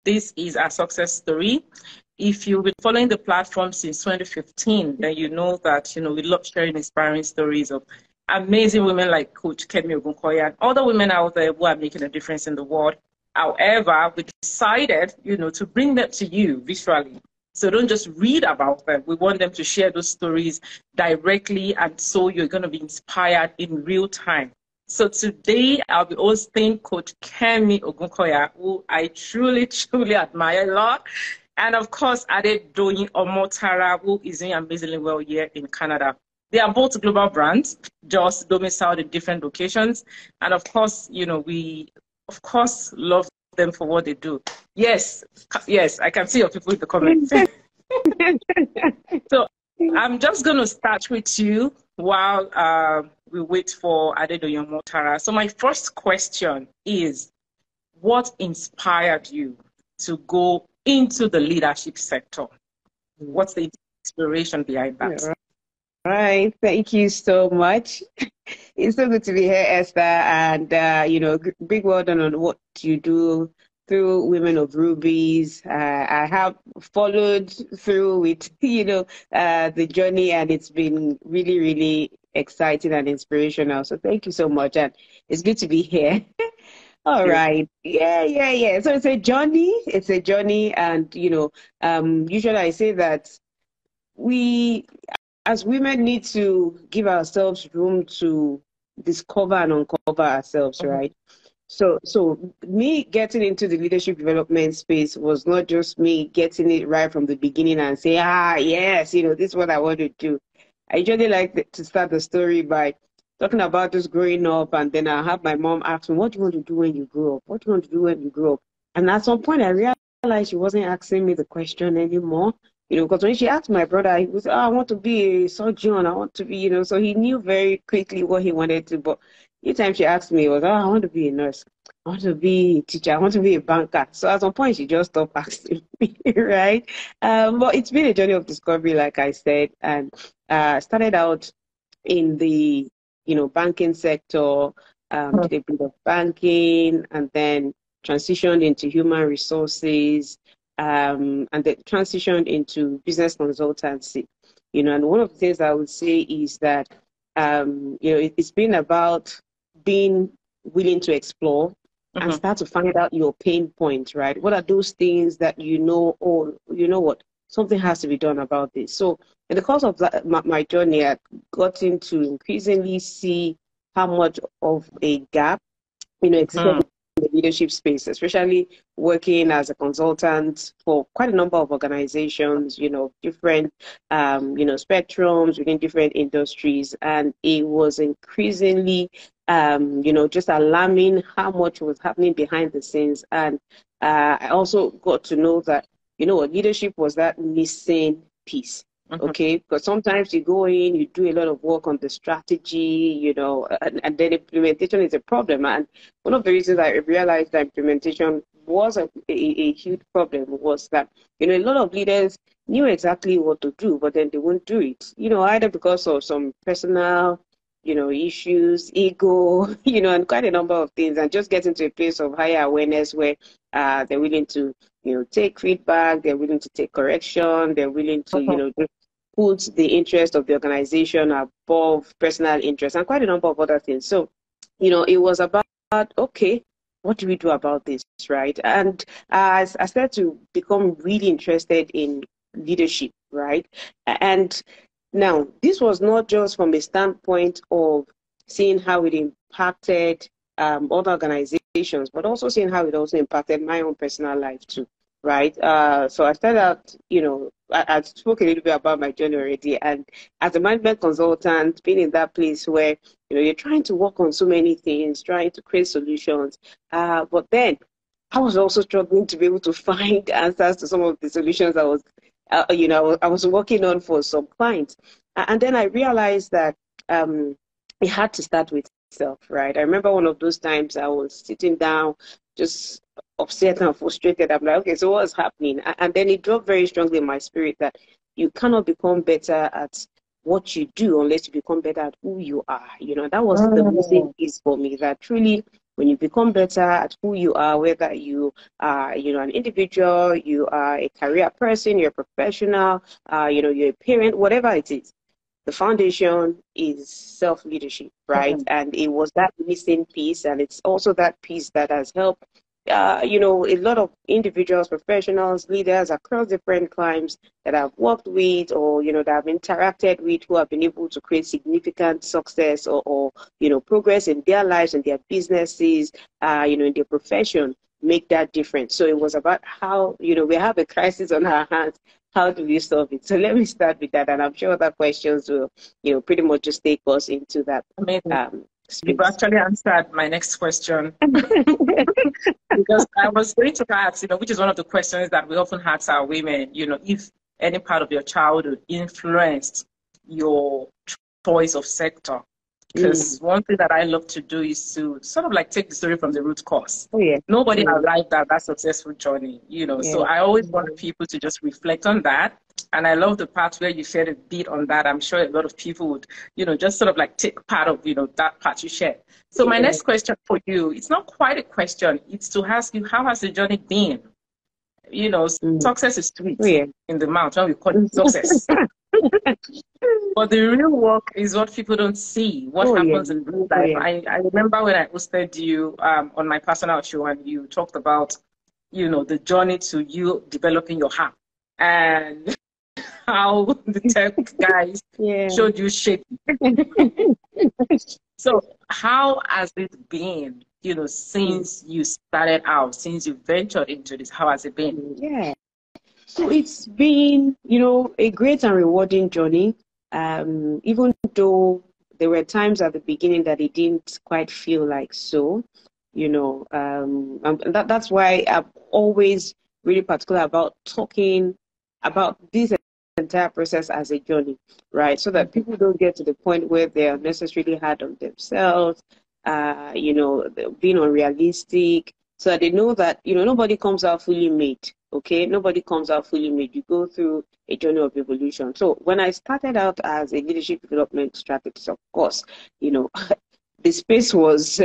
This is our success story. If you've been following the platform since 2015, then you know that, we love sharing inspiring stories of amazing women like Coach Kemi Ogunkoya and other women out there who are making a difference in the world. However, we decided, to bring them to you visually. So don't just read about them. We want them to share those stories directly, and so you're going to be inspired in real time. So today I'll be hosting Coach Kemi Ogunkoya, who I truly, truly admire a lot. And of course, Adedoyin Omotara, who is doing amazingly well here in Canada. They are both global brands, just domiciled in different locations. And of course, we, of course, love them for what they do. Yes, I can see your people in the comments. So I'm just going to start with you while we wait for Adedoyin Omotara. So my first question is, what inspired you to go into the leadership sector? What's the inspiration behind that? All right, thank you so much. It's so good to be here, Esther, and big well done on what you do through Women of Rubies. I have followed through with the journey, and it's been really, really exciting and inspirational. So thank you so much, and it's good to be here. All right. Yeah. So it's a journey. And usually I say that we as women need to give ourselves room to discover and uncover ourselves, right? So me getting into the leadership development space was not just me getting it right from the beginning and say, yes, this is what I want to do. I usually like to start the story by talking about just growing up, and then I have my mom ask me, what do you want to do when you grow up? What do you want to do when you grow up? And at some point I realized she wasn't asking me the question anymore. Because when she asked my brother, he was, I want to be a surgeon, I want to be, so he knew very quickly what he wanted to. But each time she asked me, it was, I want to be a nurse, I want to be a teacher, I want to be a banker. So at some point, she just stopped asking me, right? But it's been a journey of discovery, like I said, and started out in the, banking sector, did a bit of banking, and then transitioned into human resources, and then transitioned into business consultancy. And one of the things I would say is that, it's been about being willing to explore and start to find out your pain points, right? What are those things that what, something has to be done about this. So in the course of that, my journey, I've gotten to increasingly see how much of a gap, existed in the leadership space, especially working as a consultant for quite a number of organizations, different, spectrums within different industries. And it was increasingly, just alarming how much was happening behind the scenes. And I also got to know that, leadership was that missing piece. Okay, because sometimes you go in, you do a lot of work on the strategy, and then implementation is a problem. And one of the reasons I realized that implementation was a huge problem was that, a lot of leaders knew exactly what to do, but then they won't do it, either because of some personal, issues, ego, and quite a number of things, and just getting to a place of higher awareness where they're willing to, take feedback, they're willing to take correction, they're willing to, just put the interest of the organization above personal interest and quite a number of other things. So, it was about, okay, what do we do about this, right? And I started to become really interested in leadership, right? And now, this was not just from a standpoint of seeing how it impacted other organizations, but also seeing how it also impacted my own personal life too, right? So I started out, I spoke a little bit about my journey already, and as a management consultant, being in that place where, you're trying to work on so many things, trying to create solutions, but then I was also struggling to be able to find answers to some of the solutions I was I was working on for some clients. And then I realized that it had to start with self, right? I remember one of those times I was sitting down, just upset and frustrated. I'm like, okay, so what's happening? And then it dropped very strongly in my spirit that you cannot become better at what you do unless you become better at who you are. That was the missing piece for me, that truly When you become better at who you are, whether you are, an individual, you are a career person, you're a professional, you're a parent, whatever it is, the foundation is self-leadership, right? And it was that missing piece, and it's also that piece that has helped a lot of individuals, professionals, leaders across different climes that I've worked with, or, that I've interacted with, who have been able to create significant success or progress in their lives and their businesses, in their profession, make that difference. So it was about how, we have a crisis on our hands. How do we solve it? So let me start with that, and I'm sure other questions will, pretty much just take us into that. Amazing. Space. You've actually answered my next question. Because I was going to ask, which is one of the questions that we often ask our women, if any part of your childhood influenced your choice of sector. Because one thing that I love to do is to sort of like take the story from the root cause. Oh, yeah. Nobody arrived at that successful journey, So I always want people to just reflect on that. And I love the part where you shared a bit on that. I'm sure a lot of people would, just sort of like take part of, that part you shared. So my next question for you, it's not quite a question. It's to ask you, how has the journey been? Success is sweet in the mouth when we call it success. But the real work is what people don't see, what happens in real life. I remember when I hosted you on my personal show, and you talked about, the journey to you developing your app and how the tech guys showed you shape. So how has it been, since you started out, since you ventured into this? How has it been? Yeah. So it's been, a great and rewarding journey. Even though there were times at the beginning that it didn't quite feel like so, that's why I'm always really particular about talking about this entire process as a journey, right? So that people don't get to the point where they are necessarily hard on themselves, being unrealistic, so that they know that, nobody comes out fully made. Okay, nobody comes out fully made. You go through a journey of evolution. So when I started out as a leadership development strategist, of course, the space was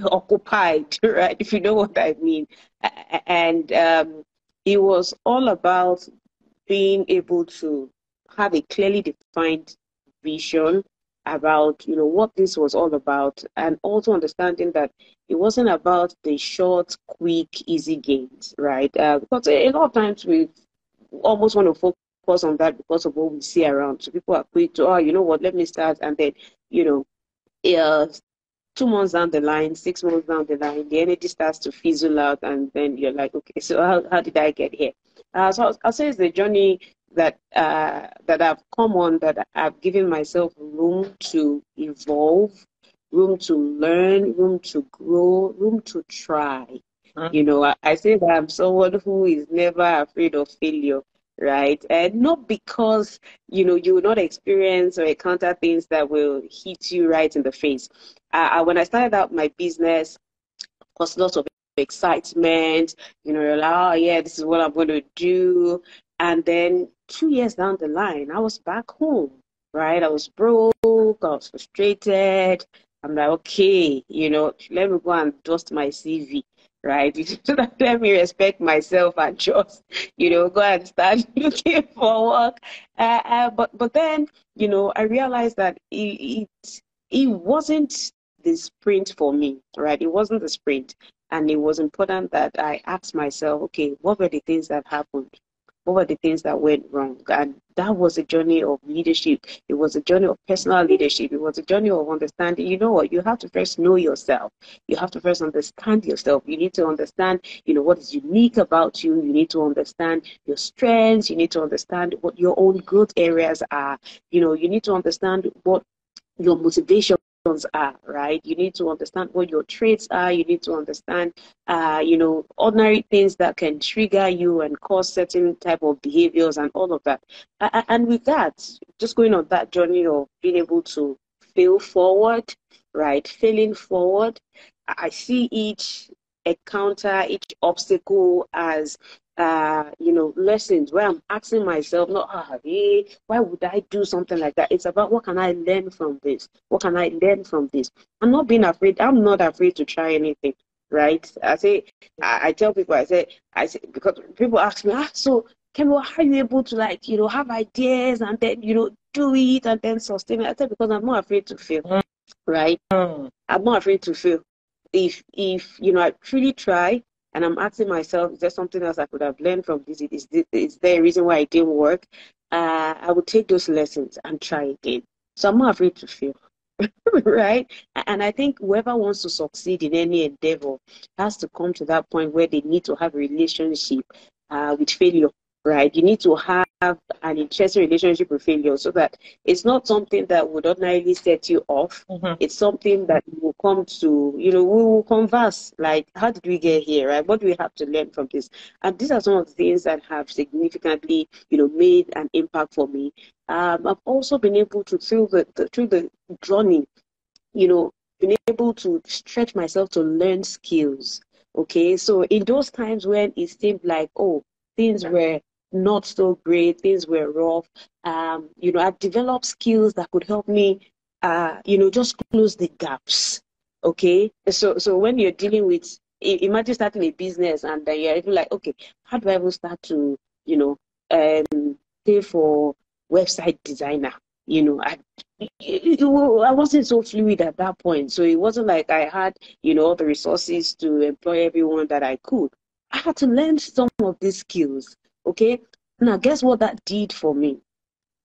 occupied, right? If you know what I mean. And it was all about being able to have a clearly defined vision about, what this was all about, and also understanding that it wasn't about the short, quick, easy gains, right? Because a lot of times we almost want to focus on that because of what we see around. So people are quick to, oh, you know what, let me start, and then, 2 months down the line, 6 months down the line, the energy starts to fizzle out, and then you're like, okay, so how did I get here? So I'll say it's the journey that I've come on, that I've given myself room to evolve, room to learn, room to grow, room to try. I say that I'm someone who is never afraid of failure, right? And not because, you will not experience or encounter things that will hit you right in the face. When I started out my business, of course, lots of excitement, you're like, oh yeah, this is what I'm going to do. And then 2 years down the line, I was back home, right? I was broke, I was frustrated. I'm like, okay, let me go and dust my CV, right? Let me respect myself and just, go and start looking for work. But then, I realized that it wasn't the sprint for me, right? It wasn't the sprint. And it was important that I asked myself, okay, what were the things that happened? What were the things that went wrong? And that was a journey of leadership. It was a journey of personal leadership. It was a journey of understanding. You know what? You have to first know yourself. You have to first understand yourself. You need to understand, what is unique about you. You need to understand your strengths. You need to understand what your own growth areas are. You need to understand what your motivation are, right? You need to understand what your traits are. You need to understand, ordinary things that can trigger you and cause certain type of behaviors and all of that. And with that, just going on that journey of being able to fail forward, right? Failing forward, I see each encounter, each obstacle as lessons where I'm asking myself, not, why would I do something like that? It's about what can I learn from this? What can I learn from this? I'm not being afraid. I'm not afraid to try anything, right? I tell people, I say, because people ask me, so Kemi, how are you able to have ideas and then, do it and then sustain it? I said, because I'm not afraid to fail, right? I'm not afraid to fail. If I truly try and I'm asking myself, is there something else I could have learned from this? Is there a reason why it didn't work? I would take those lessons and try again. So I'm not afraid to fail. Right? And I think whoever wants to succeed in any endeavor has to come to that point where they need to have a relationship with failure, right? You need to have an interesting relationship with failure so that it's not something that would ordinarily set you off. It's something that will come to, we will converse, like, how did we get here, right? What do we have to learn from this? And these are some of the things that have significantly, made an impact for me. I've also been able to, through the journey, been able to stretch myself to learn skills. Okay, so in those times when it seemed like, things were not so great, things were rough, I've developed skills that could help me, just close the gaps. Okay, so when you're dealing with, imagine starting a business and then you're even like, okay, how do I even start to, pay for website designer? I wasn't so fluid at that point. So it wasn't like I had, all the resources to employ everyone that I could. I had to learn some of these skills. Okay. Now, guess what that did for me?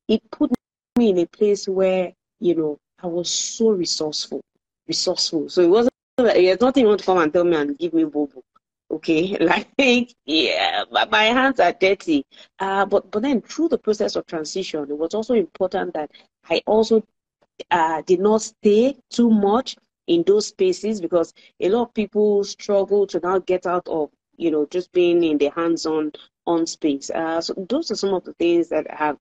It put me in a place where, I was so resourceful. So it wasn't like, there's nothing you want to come and tell me and give me bobo. Okay, yeah, my hands are dirty. But then through the process of transition, it was also important that I also did not stay too much in those spaces, because a lot of people struggle to now get out of, just being in the hands-on space. So those are some of the things that have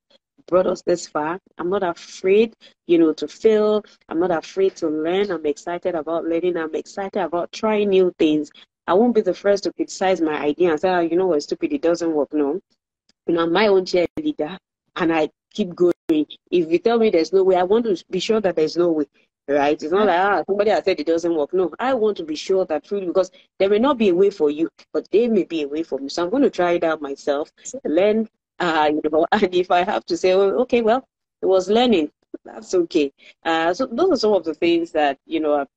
brought us this far. I'm not afraid, to fail. I'm not afraid to learn. I'm excited about learning. I'm excited about trying new things. I won't be the first to criticize my idea and say, what, stupid, it doesn't work. No. I'm my own cheerleader and I keep going. If you tell me there's no way, I want to be sure that there's no way, right? It's not like, somebody has said it doesn't work. No, I want to be sure that truly, because there may not be a way for you, but there may be a way for me. So I'm going to try it out myself, learn, and if I have to say, okay, well, it was learning, that's okay. So those are some of the things that,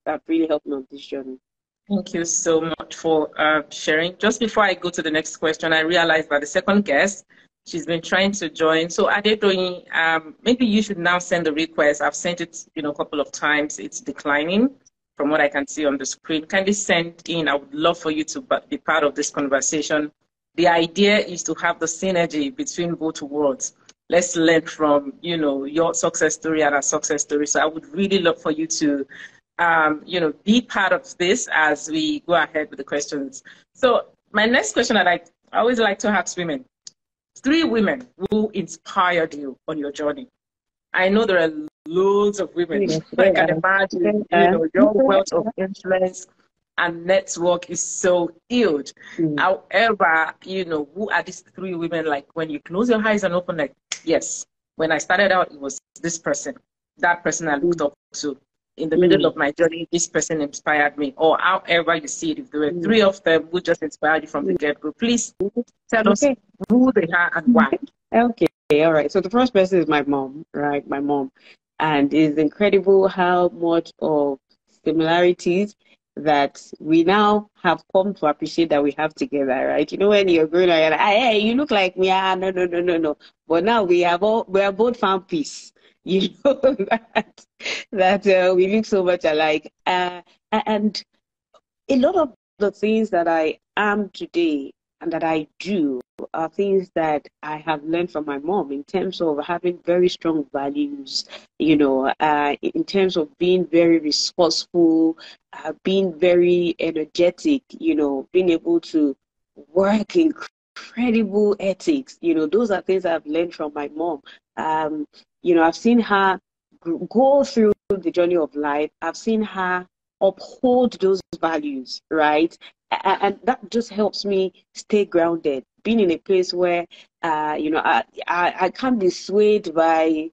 have really helped me on this journey. Thank you so much for sharing. Just before I go to the next question, I realized that the second guest, she's been trying to join. So Adedoyin, maybe you should now send the request. I've sent it, a couple of times. It's declining from what I can see on the screen. Kindly send in. I would love for you to be part of this conversation. The idea is to have the synergy between both worlds. Let's learn from, your success story and our success story. So I would really love for you to be part of this as we go ahead with the questions. So my next question I always like to ask women, 3 women who inspired you on your journey. I know there are loads of women. I can imagine, your wealth of influence and network is so huge. However, who are these 3 women? Like when you close your eyes and open, like, yes, when I started out, it was this person, that person I looked up to. In the middle of my journey, this person inspired me, or however you see it. If there were 3 of them who just inspired you from the get-go, please tell us who they are and why. Okay, all right. So the first person is my mom, right? My mom. And it's incredible how much of similarities that we now have come to appreciate that we have together, right? When you're growing up, you're like, hey, you look like me. No. But now we are both found peace. that we look so much alike. And a lot of the things that I am today and that I do are things that I have learned from my mom in terms of having very strong values, in terms of being very resourceful, being very energetic, being able to work incredible ethics. Those are things I've learned from my mom. I've seen her go through the journey of life. I've seen her uphold those values, right? And that just helps me stay grounded. been in a place where, you know, I can't be swayed by,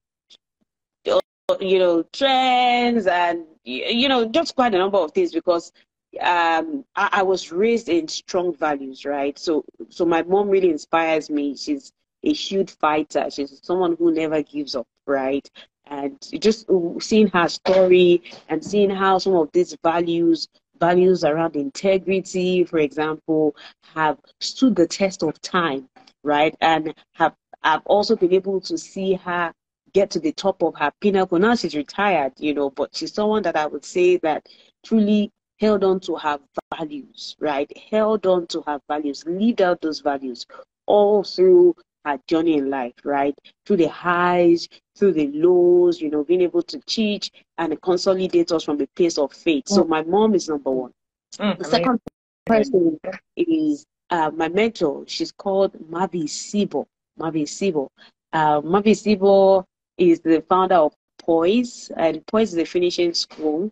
you know, trends and, you know, just quite a number of things, because I was raised in strong values, right? So my mom really inspires me. She's a huge fighter. She's someone who never gives up, right? And just seeing her story and seeing how some of these values around integrity, for example, have stood the test of time, right? And I've also been able to see her get to the top of her pinnacle. Now she's retired, you know, but she's someone that I would say that truly held on to her values, right? Held on to her values, lived out those values all through her journey in life, right? Through the highs, through the lows, you know, being able to teach and consolidate us from a place of faith. So my mom is number one. The second person is my mentor. She's called Mavi Sibo. Mavi Sibo. Mavi Sibo is the founder of Poise, and Poise is a finishing school.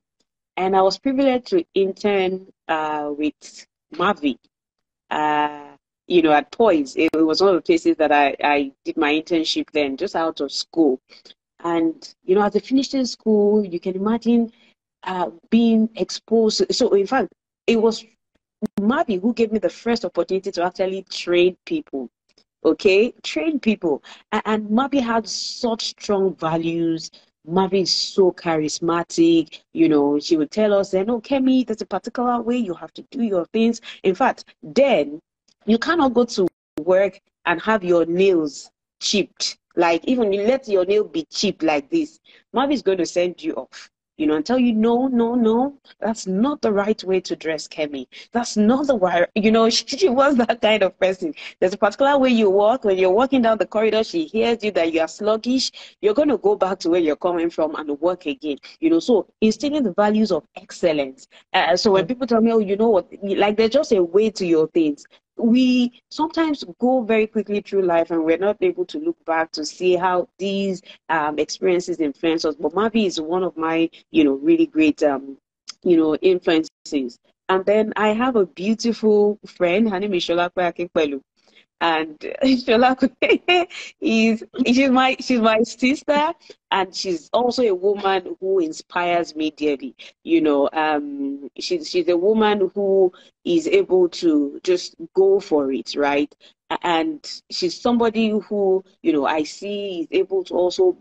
And I was privileged to intern with Mavi, you know, at Poise. It was one of the places that I did my internship then, just out of school. And, you know, as a finishing school, you can imagine being exposed. So, in fact, it was Mavi who gave me the first opportunity to actually train people. Okay, train people. And Mavi had such strong values. Mavi is so charismatic. You know, she would tell us, no, Kemi, there's a particular way you have to do your things. In fact, then you cannot go to work and have your nails chipped. Like, even you let your nail be chipped like this, Mavi is going to send you off. You know, and tell you, no, that's not the right way to dress, Kemi. That's not the way, you know, she was that kind of person. There's a particular way you walk. When you're walking down the corridor, she hears you that you are sluggish. You're going to go back to where you're coming from and work again. You know, so instilling the values of excellence. So when people tell me, oh, you know what, like there's just a way to your things. We sometimes go very quickly through life and we're not able to look back to see how these experiences influence us. But Mavi is one of my, you know, really great, you know, influences. And then I have a beautiful friend. Her name is Sholape Akinpelu. And Sholape she's my sister, and she's also a woman who inspires me dearly. You know, she's a woman who is able to just go for it, right? And she's somebody who, you know, I see is able to also,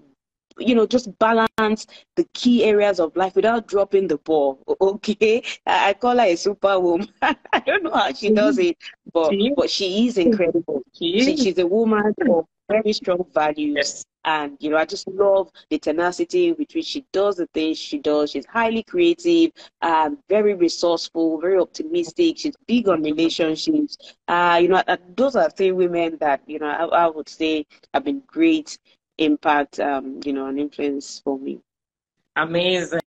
you know, just balance the key areas of life without dropping the ball. Okay, I call her a superwoman. I don't know how she does it, but she is incredible. She's a woman of very strong values. Yes. And, you know, I just love the tenacity with which she does the things she does. She's highly creative, very resourceful, very optimistic. She's big on relationships. You know, those are three women that, you know, I would say have been great impact, you know, and influence for me. Amazing.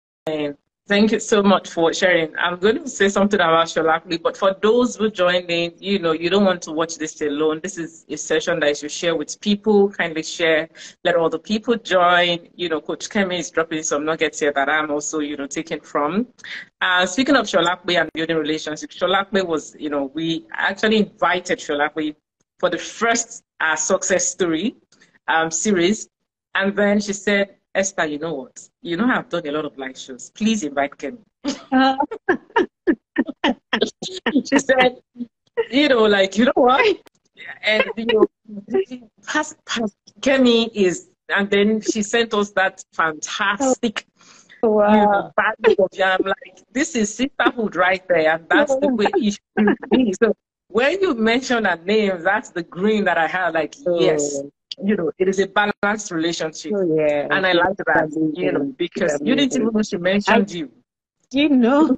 Thank you so much for sharing. I'm going to say something about Sholape, but for those who joined in, you know, you don't want to watch this alone. This is a session that you should share with people. Kindly share. Let all the people join. You know, Coach Kemi is dropping some nuggets here that I'm also, you know, taking from. Speaking of Sholape and building relationships, Sholape was, you know, we actually invited Sholape for the first success story series. And then she said, Esther, you know what? You know I've done a lot of live shows. Please invite Kemi. She said, you know, like, you know what? And, you know, past Kemi is, and then she sent us that fantastic, you know, value of you. I'm like, this is sisterhood right there. And that's the way it should be. So when you mention her name, that's the green that I had, like, yes. You know, it is a balanced relationship. Yeah, and I like that, you know, because you didn't even know she mentioned you. You know.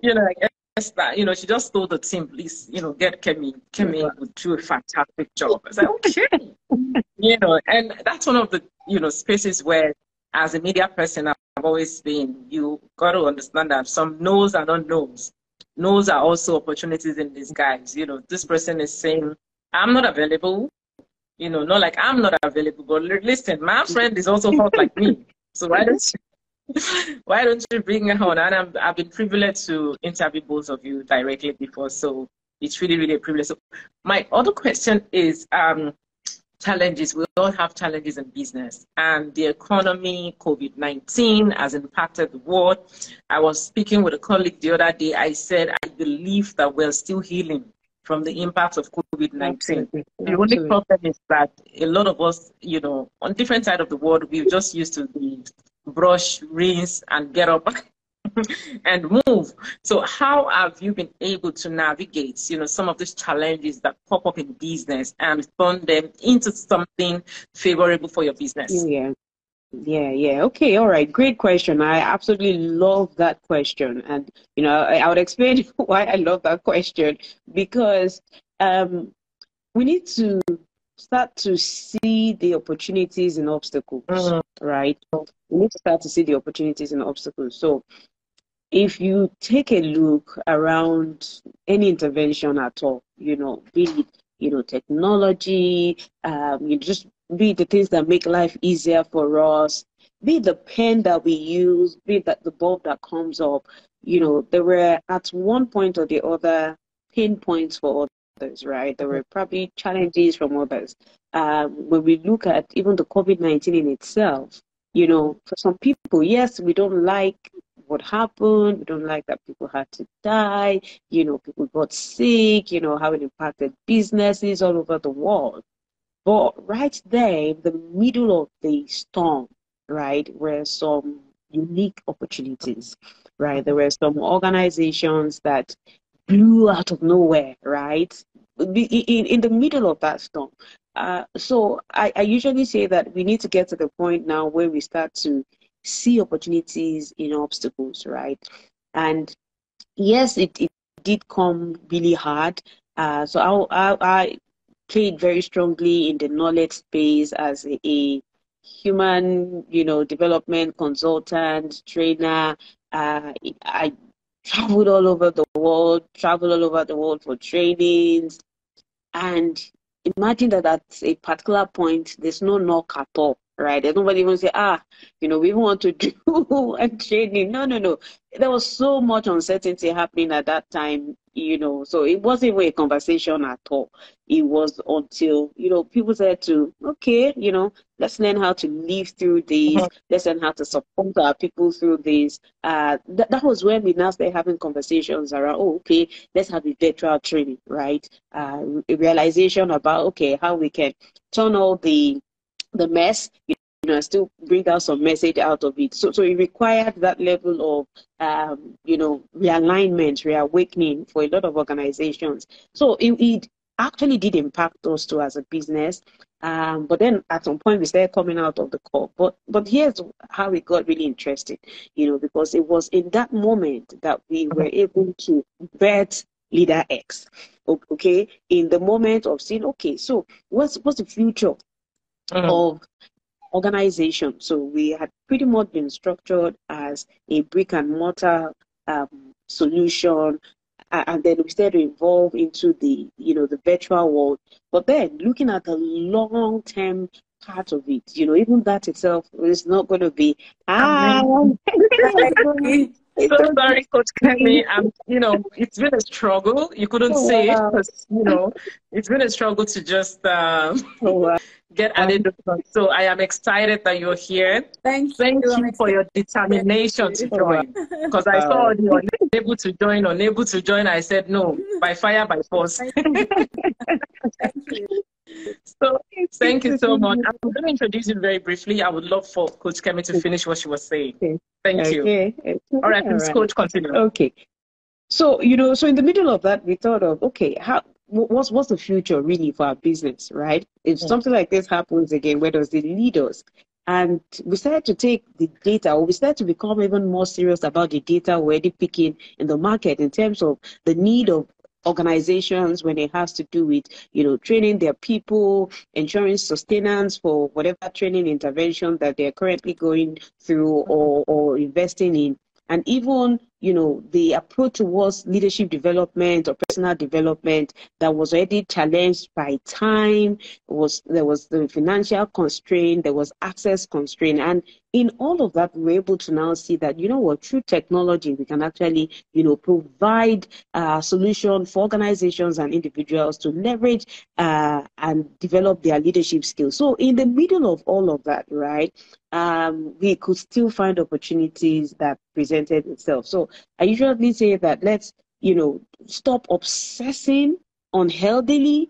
You know, like Esther, you know, she just told the team, please, you know, get Kemi. Kemi would do a fantastic job. I was like, okay. You know, and that's one of the, you know, spaces where, as a media person, I've always been, you got to understand that some no's are not no's. No's are also opportunities in disguise. You know, this person is saying, I'm not available. You know, not like I'm not available, but listen, my friend is also hot like me. So why don't you bring her on? And I've been privileged to interview both of you directly before. So it's really, really a privilege. So my other question is challenges. We all have challenges in business, and the economy, COVID-19 has impacted the world. I was speaking with a colleague the other day. I said, I believe that we're still healing from the impact of COVID-19. Absolutely. The only problem is that a lot of us, on different side of the world, we're just used to the brush, rinse, and get up and move. So how have you been able to navigate, some of these challenges that pop up in business and turn them into something favorable for your business? Yeah. Okay, all right. Great question. I absolutely love that question. And, I would explain why I love that question, because we need to start to see the opportunities and obstacles, right? We need to start to see the opportunities and obstacles. So if you take a look around any intervention at all, be it, technology, just be it the things that make life easier for us, be it the pen that we use, be it that the bulb that comes up, there were at one point or the other pain points for others, right? There were probably challenges from others. When we look at even the COVID-19 in itself, for some people, yes, we don't like what happened. We don't like that people had to die. People got sick, how it impacted businesses all over the world. But right there, in the middle of the storm, right, were some unique opportunities, right? There were some organizations that blew out of nowhere, right? In the middle of that storm. So I usually say that we need to get to the point now where we start to see opportunities in obstacles, right? And yes, it did come really hard. So I played very strongly in the knowledge space as a human, development consultant, trainer. I traveled all over the world for trainings. And imagine that at a particular point, there's no knock at all, right? There's nobody even say, we even want to do a training. No. There was so much uncertainty happening at that time, so it wasn't even a conversation at all. It was until, people said okay, let's learn how to live through this. Let's learn how to support our people through this. That was when we now started having conversations around, okay, let's have a virtual training, right? A realization about, okay, how we can turn all the mess, still bring out some message out of it. So it required that level of, realignment, reawakening for a lot of organizations. So it actually did impact us too as a business. But then at some point we started coming out of the core. But here's how it got really interesting, because it was in that moment that we were able to birth Leaderx. Okay, in the moment of saying, okay, so what's the future of organization? So we had pretty much been structured as a brick and mortar solution, and then we started to evolve into the the virtual world. But then looking at the long-term part of it, even that itself is not going to be So sorry, Coach Kemi. It's been a struggle. You couldn't say it because it's been a struggle to just get added. So I am excited that you're here. Thank you for your determination to join. Because I saw you unable to join. I said no, by fire, by force. Thank you. So thank you so much. I'm going to introduce you very briefly. I would love for Coach Kemi to finish what she was saying. Thank you. All right, please, Coach, continue. Okay. So, so in the middle of that, we thought of, okay, what's the future really for our business, right? If something like this happens again, where does it lead us? And we started to take the data, or we started to become even more serious about the data we're already picking in the market in terms of the need of organizations when it has to do with, training their people, ensuring sustenance for whatever training intervention that they're currently going through or investing in. And even you know, the approach towards leadership development or personal development that was already challenged by time. There was the financial constraint, there was access constraint, and in all of that, we were able to now see that, you know what, through technology, we can actually, you know, provide a solution for organizations and individuals to leverage and develop their leadership skills. So in the middle of all of that, right, we could still find opportunities that presented itself. So I usually say that let's, you know, stop obsessing unhealthily,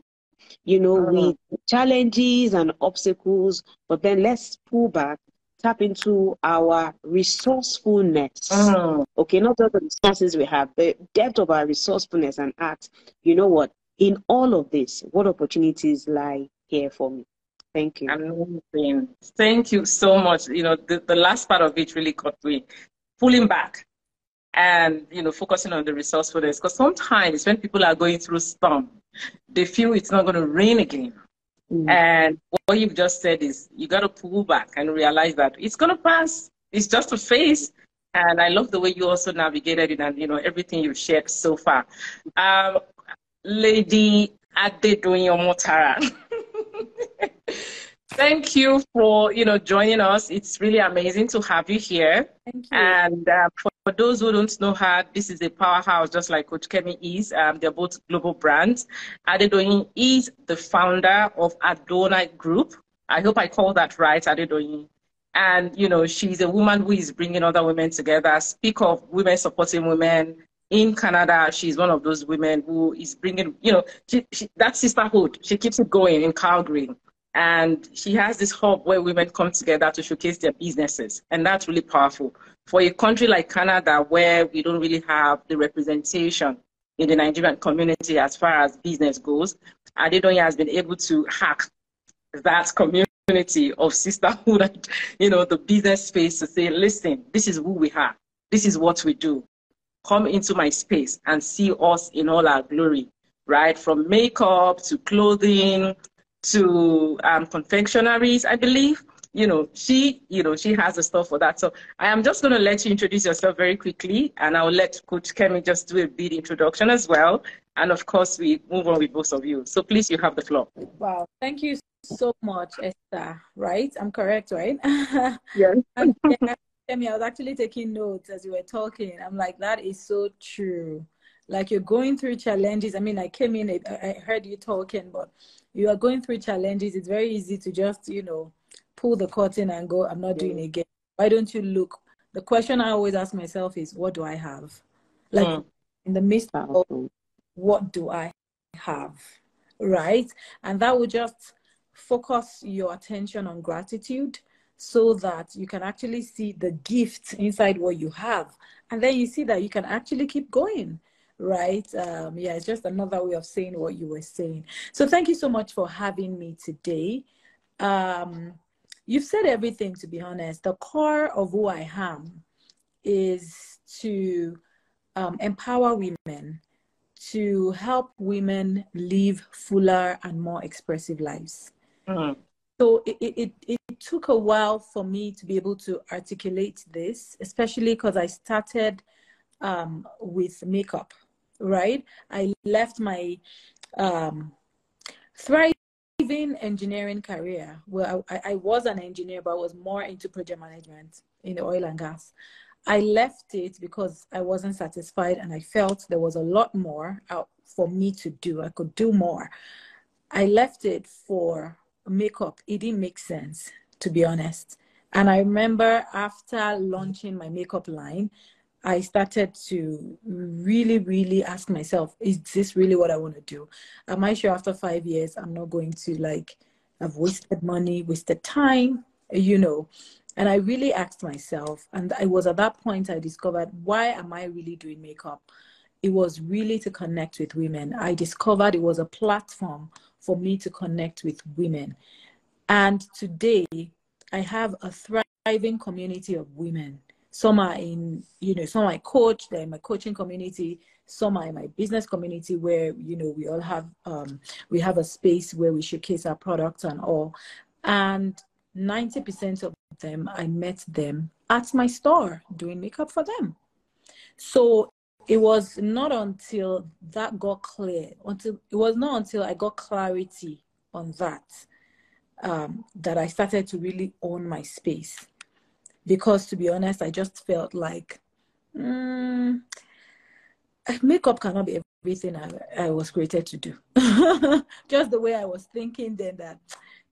you know, with challenges and obstacles, but then let's pull back, tap into our resourcefulness. Okay, not just the resources we have, the depth of our resourcefulness, and ask, you know what, in all of this, what opportunities lie here for me? Thank you. Amazing. Thank you so much. You know, the last part of it really got me. Pulling back and, you know, focusing on the resourcefulness. Because sometimes when people are going through storm, they feel it's not going to rain again. And what you've just said is you got to pull back and realize that it's going to pass. It's just a phase. And I love the way you also navigated it and, you know, everything you've shared so far. Lady Adedoyin Omotara. Thank you for, you know, joining us. It's really amazing to have you here. Thank you. And for those who don't know her, this is a powerhouse, just like Coach Kemi is. They're both global brands. Adedoyin is the founder of Adonai Group. I hope I called that right, Adedoyin. And, you know, she's a woman who is bringing other women together. Speak of women supporting women. In Canada, she's one of those women who is bringing, you know, that sisterhood. She keeps it going in Calgary. And she has this hub where women come together to showcase their businesses. And that's really powerful. For a country like Canada, where we don't really have the representation in the Nigerian community as far as business goes, Adedoyin has been able to hack that community of sisterhood and, you know, the business space to say, listen, this is who we are. This is what we do. Come into my space and see us in all our glory, right? From makeup to clothing, to confectionaries, I believe. You know, she has the stuff for that. So I am just going to let you introduce yourself very quickly, and I'll let Coach Kemi just do a bit introduction as well. And of course, we move on with both of you. So please, you have the floor. Wow. Thank you so much, Esther. Right? I'm correct, right? Yes. And, yeah, Kemi, I was actually taking notes as you were talking. I'm like, that is so true. Like, you're going through challenges. I mean, I came in, I heard you talking, but you are going through challenges. It's very easy to just, you know, pull the curtain and go, I'm not doing it again. Why don't you look? The question I always ask myself is, what do I have? Like, in the midst of what do I have, right? And that will just focus your attention on gratitude so that you can actually see the gift inside what you have. And then you see that you can actually keep going. Right. Yeah, it's just another way of saying what you were saying. So thank you so much for having me today. You've said everything, to be honest. The core of who I am is to empower women, to help women live fuller and more expressive lives. So it took a while for me to be able to articulate this, especially because I started with makeup. Right? I left my thriving engineering career where I was an engineer, but I was more into project management in the oil and gas. I left it because I wasn't satisfied and I felt there was a lot more out for me to do. I could do more. I left it for makeup. It didn't make sense, to be honest. And I remember after launching my makeup line, I started to really, really ask myself, is this really what I want to do? Am I sure after 5 years, I'm not going to, like, I've wasted money, wasted time, you know? And I really asked myself, and it was at that point I discovered, why am I really doing makeup? It was really to connect with women. I discovered it was a platform for me to connect with women. And today, I have a thriving community of women. Some are in, you know, some I coach, they're in my coaching community. Some are in my business community where, you know, we all have, we have a space where we showcase our products and all. And 90% of them, I met them at my store doing makeup for them. So it was not until that got clear, it was not until I got clarity on that, that I started to really own my space. Because to be honest, I just felt like, makeup cannot be everything I was created to do. Just the way I was thinking then, that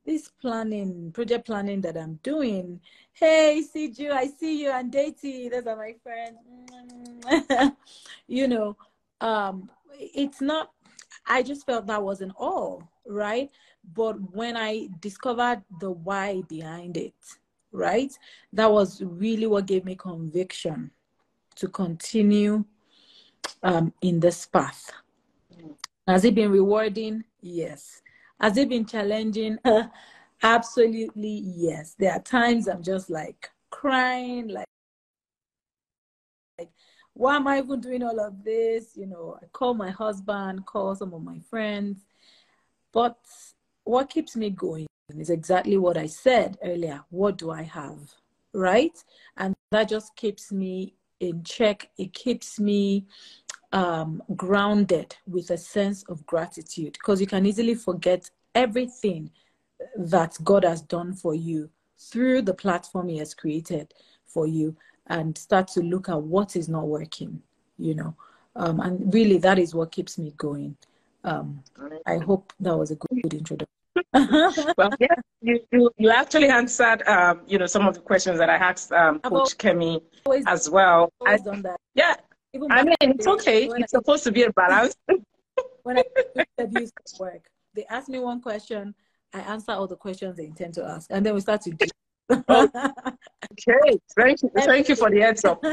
this project planning that I'm doing, hey, Siju, I see you, and Daisy, those are my friends. You know, it's not, I just felt that wasn't all, right? But when I discovered the why behind it, right, that was really what gave me conviction to continue in this path. Has it been rewarding? Yes. Has it been challenging? Absolutely yes. There are times I'm just like crying, like why am I even doing all of this? You know, I call my husband, call some of my friends. But what keeps me going is exactly what I said earlier. What do I have? Right? And that just keeps me in check. It keeps me grounded with a sense of gratitude, because you can easily forget everything that God has done for you through the platform He has created for you, and start to look at what is not working, you know. And really, that is what keeps me going. I hope that was a good introduction. Well, yeah, you actually answered, you know, some of the questions that I asked Coach Kemi as well. Always done that. Yeah, Even I mean, it's okay. It's supposed to be a balance. When I do interviews at work, they ask me one question, I answer all the questions they intend to ask, and then we start to do. Okay, thank you for the heads up.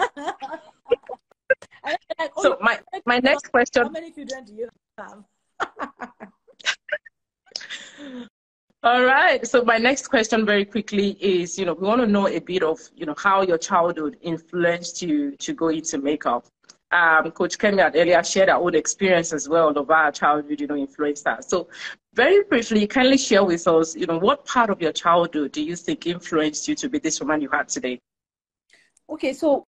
Like, so my next question. How many children do you have? All right. So my next question very quickly is, you know, we want to know a bit of, you know, how your childhood influenced you to go into makeup. Coach Kemi had earlier shared our own experience as well of our childhood, you know, influenced us. So very briefly, kindly share with us, you know, what part of your childhood do you think influenced you to be this woman you are today? Okay, so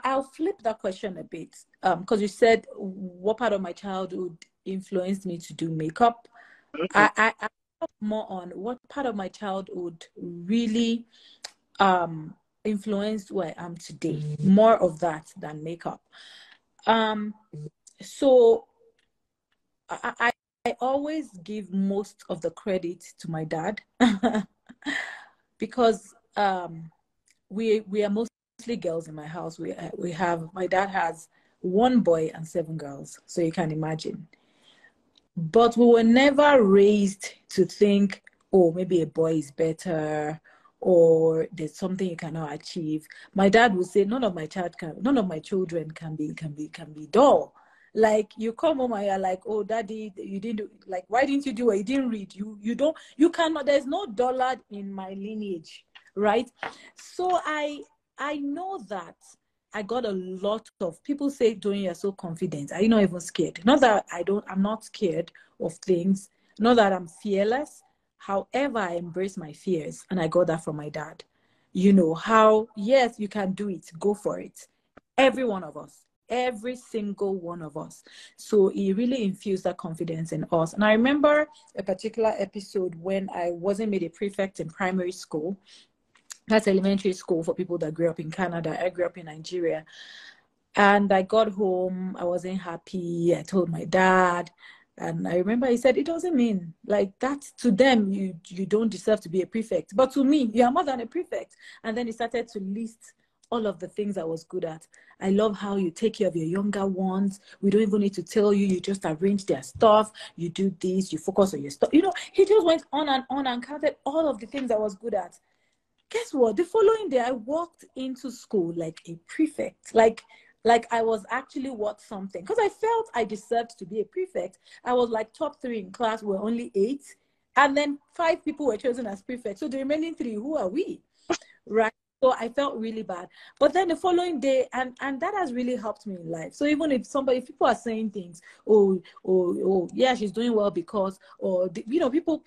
I'll flip that question a bit, because you said what part of my childhood influenced me to do makeup. I talk more on what part of my childhood really influenced where I am today. More of that than makeup. So I always give most of the credit to my dad because we are mostly girls in my house. My dad has one boy and 7 girls, so you can imagine. But we were never raised to think, oh, maybe a boy is better, or there's something you cannot achieve. My dad would say, none of my children can be dull. Like, you come home and you're like, oh, daddy, you didn't do, like, why didn't you do it? You didn't read. You cannot, there's no dullard in my lineage, right? So I know that I got a lot of people say, Doing, you're so confident. Are you not even scared? Not that I'm not scared of things, not that I'm fearless. However, I embrace my fears, and I got that from my dad. You know how, yes, you can do it, go for it. Every one of us, every single one of us. So he really infused that confidence in us. And I remember a particular episode when I wasn't made a prefect in primary school. That's elementary school for people that grew up in Canada. I grew up in Nigeria. And I got home, I wasn't happy. I told my dad. And I remember he said, it doesn't mean like that to them, you don't deserve to be a prefect. But to me, you are more than a prefect. And then he started to list all of the things I was good at. I love how you take care of your younger ones. We don't even need to tell you. You just arrange their stuff. You do this. You focus on your stuff. You know, he just went on and counted all of the things I was good at. Guess what? The following day, I walked into school like a prefect. Like I was actually worth something. Because I felt I deserved to be a prefect. I was like top 3 in class. We're only 8. And then 5 people were chosen as prefects. So the remaining 3, who are we? Right? So I felt really bad. But then the following day, and that has really helped me in life. So even if people are saying things, oh, yeah, she's doing well because, or, you know, people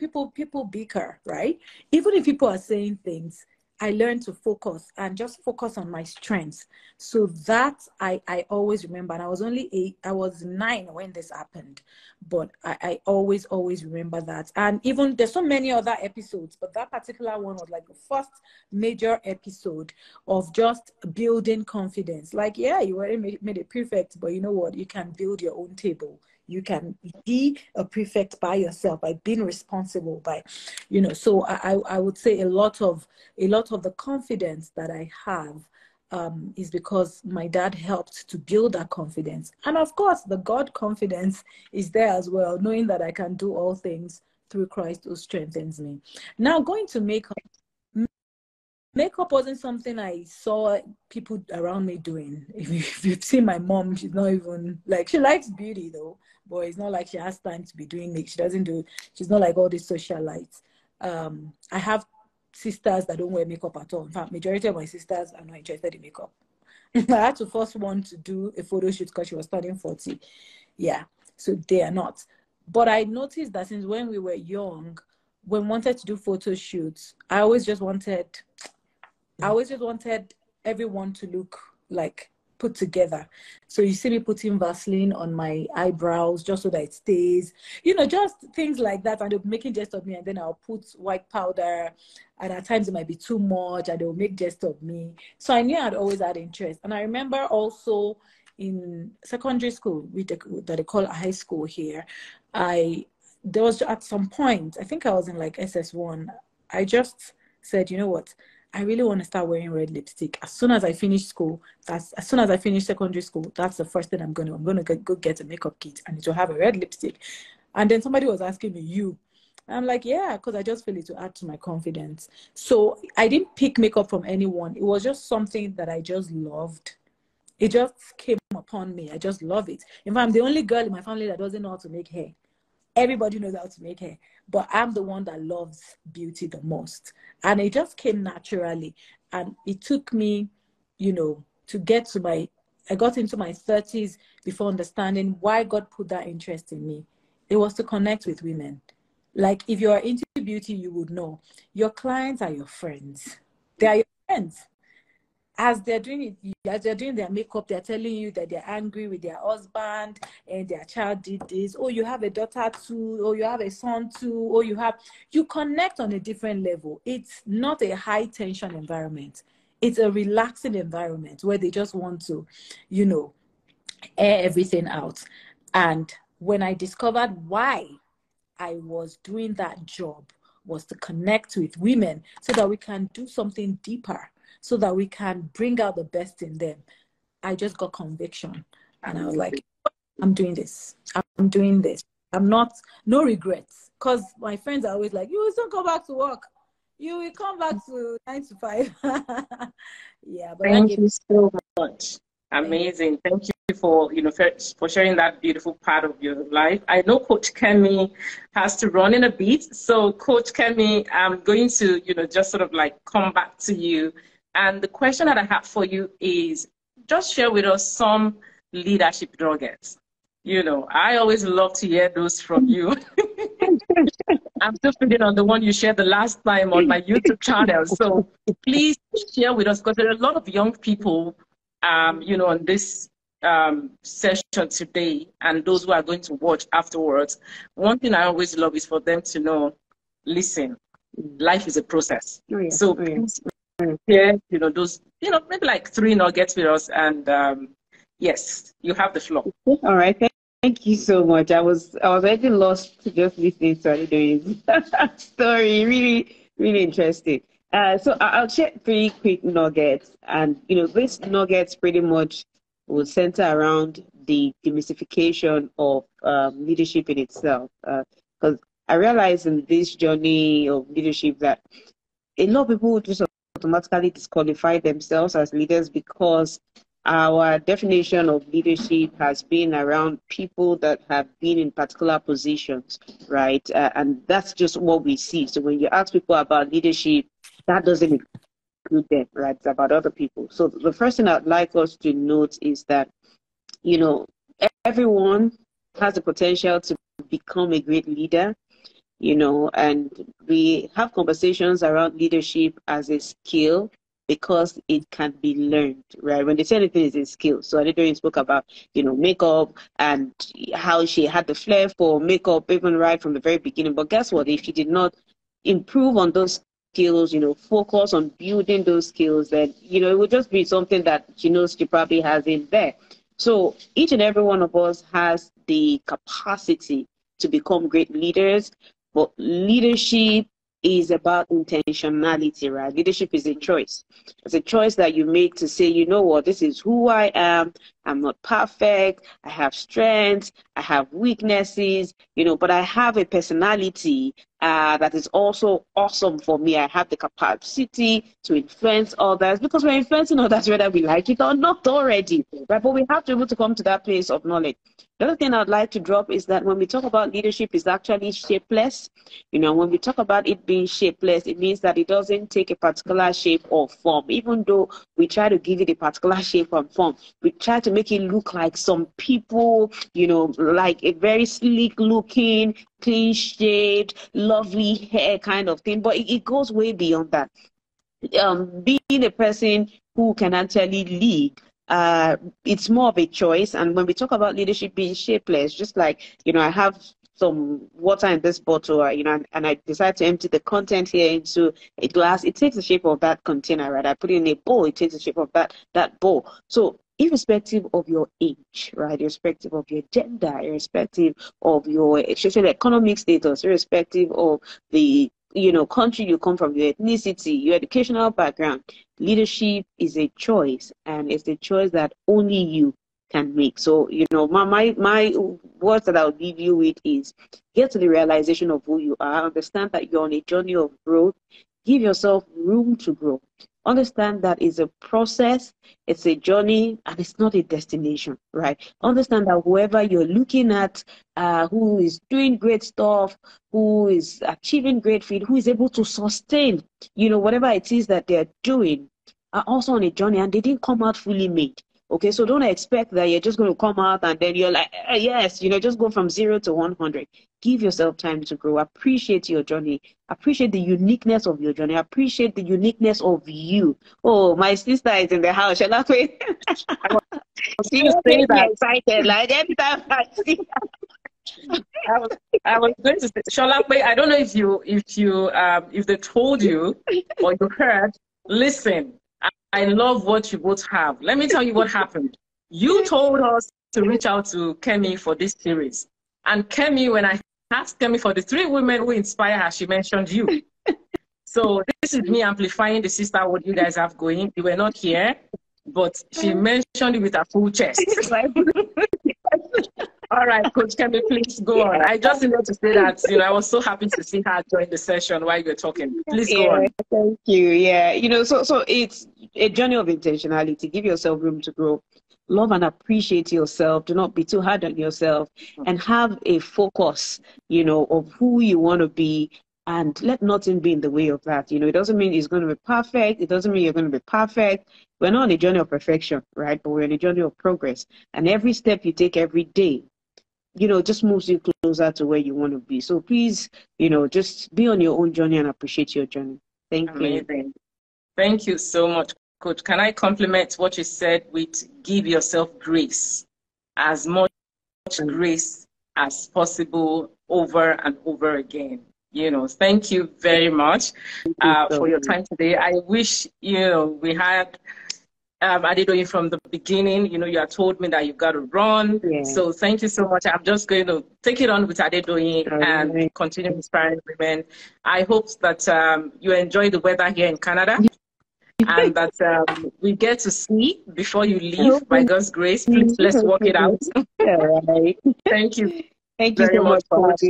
bicker, right? Even if people are saying things, I learned to focus and just focus on my strengths. So that I always remember. And I was only 8, I was 9 when this happened. But I always, always remember that. And even there's so many other episodes, but that particular one was like the first major episode of just building confidence. Like, yeah, you already made a prefect, but you know what? You can build your own table. You can be a prefect by yourself, by being responsible, by, you know. So I would say a lot of the confidence that I have is because my dad helped to build that confidence. And of course, the God confidence is there as well, knowing that I can do all things through Christ who strengthens me. Now, going to makeup. Makeup wasn't something I saw people around me doing. If you've seen my mom, she's not even like, she likes beauty though, but it's not like she has time to be doing it. She's not like all these socialites. I have sisters that don't wear makeup at all. In fact, majority of my sisters are not interested in makeup. I had to force one to do a photo shoot because she was turning 40. Yeah, so they are not. But I noticed that since when we were young, when we wanted to do photo shoots, I always just wanted everyone to look like put together. So you see me putting Vaseline on my eyebrows just so that it stays, you know, just things like that. And they'll be making jest of me, and then I'll put white powder, and at times it might be too much, and they'll make jest of me. So I knew I'd always had interest. And I remember also in secondary school, that they call high school here, there was at some point, I think I was in like SS1, I just said, you know what? I really want to start wearing red lipstick. As soon as I finish school, as soon as I finish secondary school, that's the first thing I'm going to go get a makeup kit, and it will have a red lipstick. And then somebody was asking me, you? And I'm like, yeah, because I just feel it to add to my confidence. So I didn't pick makeup from anyone. It was just something that I just loved. It just came upon me. I just love it. In fact, I'm the only girl in my family that doesn't know how to make hair. Everybody knows how to make hair, but I'm the one that loves beauty the most. And it just came naturally. And it took me, you know, I got into my 30s before understanding why God put that interest in me. It was to connect with women. Like, if you are into beauty, you would know. Your clients are your friends. They are your friends. As they're doing their makeup, they're telling you that they're angry with their husband and their child did this. Oh, you have a daughter too, or you have a son too, or you connect on a different level. It's not a high tension environment. It's a relaxing environment where they just want to, you know, air everything out. And when I discovered why I was doing that job was to connect with women so that we can do something deeper, so that we can bring out the best in them, I just got conviction. And I was like, I'm doing this. I'm doing this. No regrets. Because my friends are always like, you will still go back to work. You will come back to 9 to 5. Yeah. But thank you so much. Amazing. Thank you for, for sharing that beautiful part of your life. I know Coach Kemi has to run in a bit. So Coach Kemi, I'm going to, just sort of like come back to you. And the question that I have for you is, just share with us some leadership nuggets. I always love to hear those from you. I'm still feeding on the one you shared the last time on my YouTube channel. So please share with us, because there are a lot of young people, on this session today, and those who are going to watch afterwards. One thing I always love is for them to know, listen, life is a process. Oh, yeah. So please, those, maybe like 3 nuggets with us, and yes, you have the floor. All right. Thank you so much. I was already lost to just listening to Adedoyin's story. Really, really interesting. So I'll share 3 quick nuggets, and these nuggets pretty much will center around the demystification of leadership in itself. Because I realize in this journey of leadership that a lot of people just automatically disqualify themselves as leaders because our definition of leadership has been around people that have been in particular positions, right? And that's just what we see. So when you ask people about leadership, that doesn't include them, right? It's about other people. So the first thing I'd like us to note is that, everyone has the potential to become a great leader. you know, and we have conversations around leadership as a skill because it can be learned, right? When they say anything is a skill. So Adedoyin spoke about, you know, makeup and how she had the flair for makeup even right from the very beginning. But guess what? If she did not improve on those skills, you know, focus on building those skills, then, you know, it would just be something that she knows she probably has in there. So each and every one of us has the capacity to become great leaders, but leadership is about intentionality, right? Leadership is a choice. It's a choice that you make to say, you know what, this is who I am. I'm not perfect. I have strengths. I have weaknesses, you know, but I have a personality that is also awesome for me. I have the capacity to influence others because we're influencing others whether we like it or not already, right? But we have to be able to come to that place of knowledge. The other thing I'd like to drop is that when we talk about leadership, it's actually shapeless. You know, when we talk about it being shapeless, it means that it doesn't take a particular shape or form. Even though we try to give it a particular shape and form, we try to make it look like some people, you know, like a very sleek looking, clean shaved, lovely hair kind of thing. But it goes way beyond that. Being a person who can actually lead, it's more of a choice. And when we talk about leadership being shapeless, just like, you know, I have some water in this bottle, you know, and I decide to empty the content here into a glass, it takes the shape of that container, right? I put it in a bowl, it takes the shape of that bowl. So irrespective of your age, right, irrespective of your gender, irrespective of your social economic status, irrespective of the, you know, country you come from, your ethnicity, your educational background, leadership is a choice, and it's a choice that only you can make. So, you know, my words that I'll leave you with is get to the realization of who you are. Understand that you're on a journey of growth. Give yourself room to grow. Understand that it's a process, it's a journey, and it's not a destination, right? Understand that whoever you're looking at, who is doing great stuff, who is achieving great feat, who is able to sustain, you know, whatever it is that they're doing, are also on a journey, and they didn't come out fully made. Okay, so don't expect that you're just going to come out and then you're like, yes, you know, just go from 0 to 100. Give yourself time to grow. Appreciate your journey. Appreciate the uniqueness of your journey. Appreciate the uniqueness of you. Oh, my sister is in the house. Shall I wait? She's saying that excited. Like every time I see her. I was going to say, Sholape, I don't know if they told you or you heard. Listen, I love what you both have. Let me tell you what happened. You told us to reach out to Kemi for this series. And Kemi, when I asked Kemi for the 3 women who inspire her, she mentioned you. So this is me amplifying the sisterhood you guys have going. You were not here, but she mentioned it with her full chest. All right, Coach Kemi, please go on. I just wanted to say that, you know, I was so happy to see her join the session while you were talking. Please go on. Thank you. Yeah, you know, so it's a journey of intentionality. Give yourself room to grow. Love and appreciate yourself. Do not be too hard on yourself, and have a focus, you know, of who you want to be, and let nothing be in the way of that. You know, it doesn't mean it's going to be perfect. It doesn't mean you're going to be perfect. We're not on a journey of perfection, right? But we're on a journey of progress. And every step you take every day, you know, just moves you closer to where you want to be. So please, you know, just be on your own journey and appreciate your journey. Thank you. Thank you so much, Coach. Can I compliment what you said with give yourself grace, as much grace as possible over and over again? You know, thank you very much for your time today. I wish, you know, we had Adedoyin from the beginning. You know, you had told me that you've got to run. Yeah. So thank you so much. I'm just going to take it on with Adedoyin and continue inspiring women. I hope that you enjoy the weather here in Canada and that we get to see before you leave, by God's grace. Please, let's work it out. All right. Thank you. Thank you so much, Coach.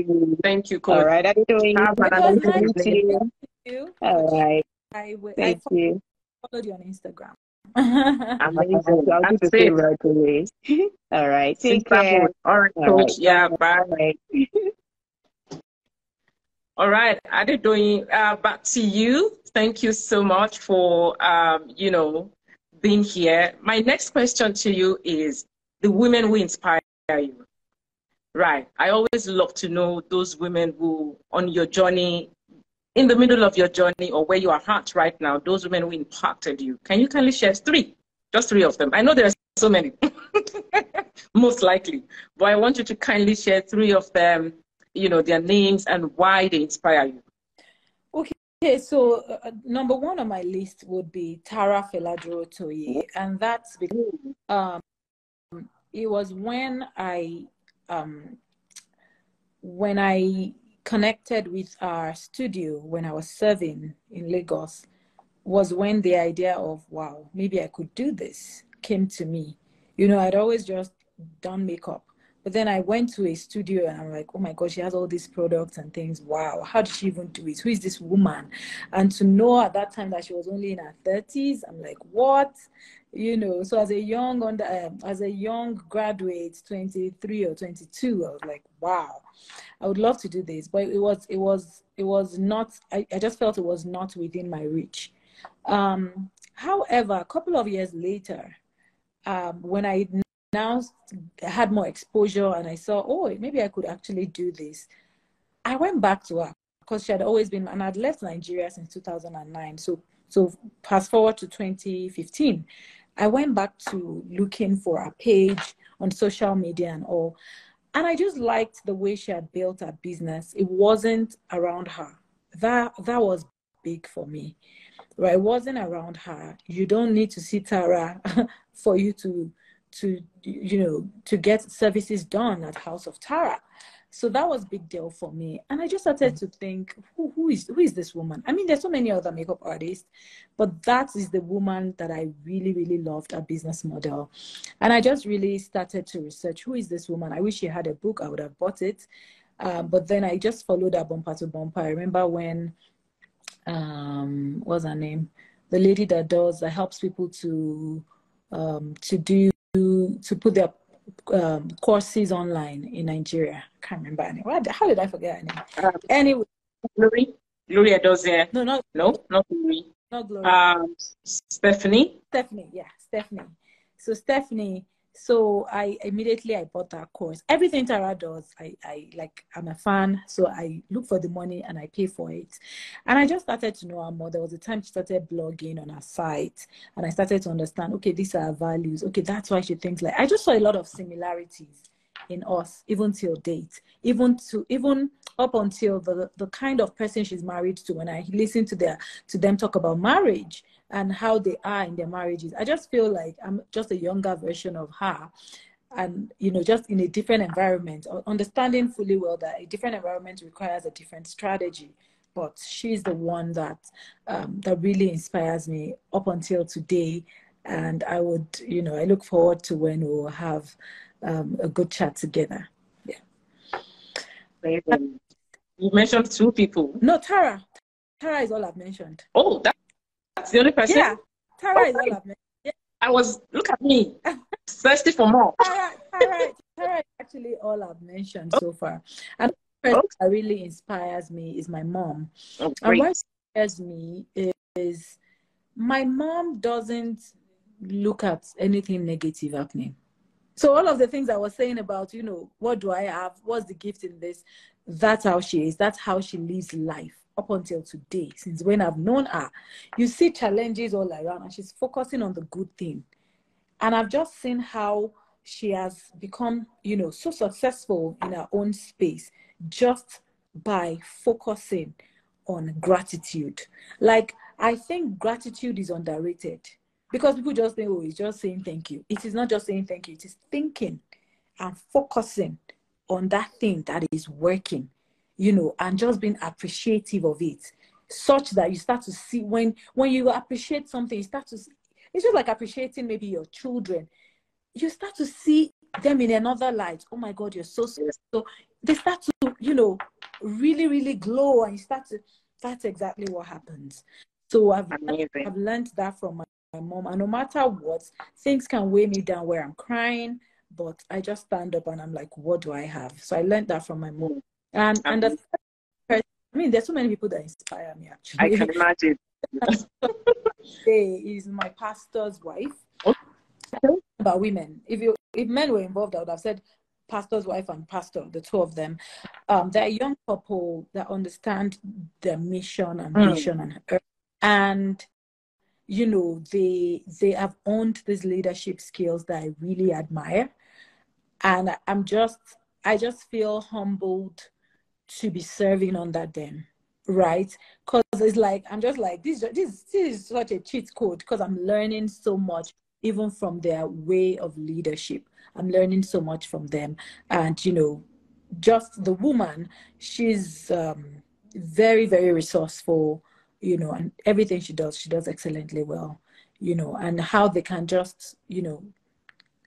Thank you, Coach. All right, Adedoyin. Thank you. All right. Thank you. Followed you on Instagram. Amazing. I'll do the same right away. All right. Take care. All right, Coach. Yeah, bye. All right, Adedoyin, back to you. Thank you so much for, you know, being here. My next question to you is the women who inspire you. Right. I always love to know those women who, on your journey, in the middle of your journey, or where you are at right now, those women who impacted you. Can you kindly share three? Just three of them. I know there are so many, most likely, but I want you to kindly share three of them, you know, their names and why they inspire you. Okay, so number one on my list would be Tara Feladuro Toye, and that's because it was when I connected with our studio when I was serving in Lagos, was when the idea of, wow, maybe I could do this came to me. You know, I'd always just done makeup. But then I went to a studio and I'm like, oh my God, she has all these products and things. Wow, how did she even do it? Who is this woman? And to know at that time that she was only in her 30s, I'm like, what? You know, so as a young graduate, 23 or 22, I was like, wow, I would love to do this. But it was not, I just felt it was not within my reach. However, a couple of years later, when I now had more exposure and I saw, oh, maybe I could actually do this, I went back to her because she had always been, and I'd left Nigeria since 2009. So fast forward to 2015, I went back to looking for a page on social media and all. And I just liked the way she had built her business. It wasn't around her. That was big for me. Right? It wasn't around her. You don't need to see Tara for you to get services done at House of Tara. So that was a big deal for me. And I just started to think, who is this woman? I mean, there's so many other makeup artists, but that is the woman that I really, really loved, her business model. And I just really started to research, who is this woman? I wish she had a book, I would have bought it. But then I just followed her bumper to bumper. I remember when, what's her name? The lady that helps people to put their courses online in Nigeria. I can't remember her name. How did I forget her name? Anyway, Glory Edozie. No, not Glory. Not Glory. Stephanie. Yeah, Stephanie. So Stephanie. So I bought that course. Everything Tara does, I'm a fan. So I look for the money and I pay for it. And I just started to know her more. There was a time she started blogging on her site and I started to understand, okay, these are her values. Okay, that's why she thinks like, I just saw a lot of similarities in us, even till date, even up until the kind of person she's married to. When I listen to them talk about marriage and how they are in their marriages, I just feel like I'm just a younger version of her. And, just in a different environment, understanding fully well that a different environment requires a different strategy. But she's the one that really inspires me up until today. And I would, I look forward to when we'll have a good chat together. Yeah. You mentioned two people. No, Tara. Tara is all I've mentioned. Oh, that's the only person? Yeah, Tara is all I've mentioned. Yeah. Look at me, thirsty for more. Tara is actually all I've mentioned so far. And the person that really inspires me is my mom. Oh, and what inspires me is my mom doesn't look at anything negative happening. So all of the things I was saying about, what do I have? What's the gift in this? That's how she is. That's how she lives life up until today. Since when I've known her, you see challenges all around and she's focusing on the good thing. And I've just seen how she has become, so successful in her own space just by focusing on gratitude. Like, I think gratitude is underrated. Because people just think, oh, it's just saying thank you. It is not just saying thank you. It is thinking and focusing on that thing that is working, and just being appreciative of it, such that you start to see when you appreciate something, you start to see, it's just like appreciating maybe your children. You start to see them in another light. Oh my God, you're so. So they start to, really, really glow, and you start to. That's exactly what happens. So I've learned that from my mom, and no matter what, things can weigh me down where I'm crying, but I just stand up and I'm like, what do I have? So I learned that from my mom. And there's so many people that inspire me, actually. I can imagine. Is my pastor's wife. Okay. About women. If men were involved, I would have said pastor's wife and pastor, the two of them. They're a young couple that understand their mission and vision and you know, they have owned these leadership skills that I really admire. And I just feel humbled to be serving under them, right? Because it's like, I'm just like, this is such a cheat code because I'm learning so much, even from their way of leadership. I'm learning so much from them. And, you know, just the woman, she's very, very resourceful, you know, and everything she does excellently well, you know, and how they can just, you know,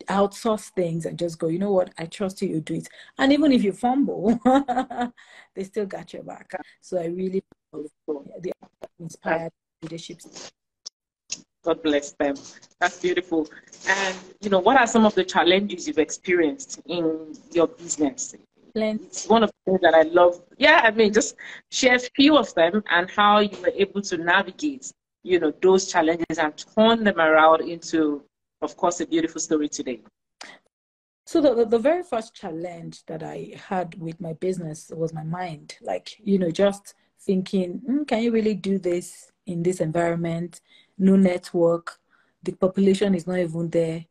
outsource things and just go, you know what, I trust you, you do it. And even if you fumble, they still got your back. So I really the inspired leadership. God bless them. That's beautiful. And you know, what are some of the challenges you've experienced in your business? It's one of the things that I love. Yeah, I mean, just share a few of them and how you were able to navigate, you know, those challenges and turn them around into, of course, a beautiful story today. So the very first challenge that I had with my business was my mind. Like, you know, just thinking, can you really do this in this environment? No network, the population is not even there.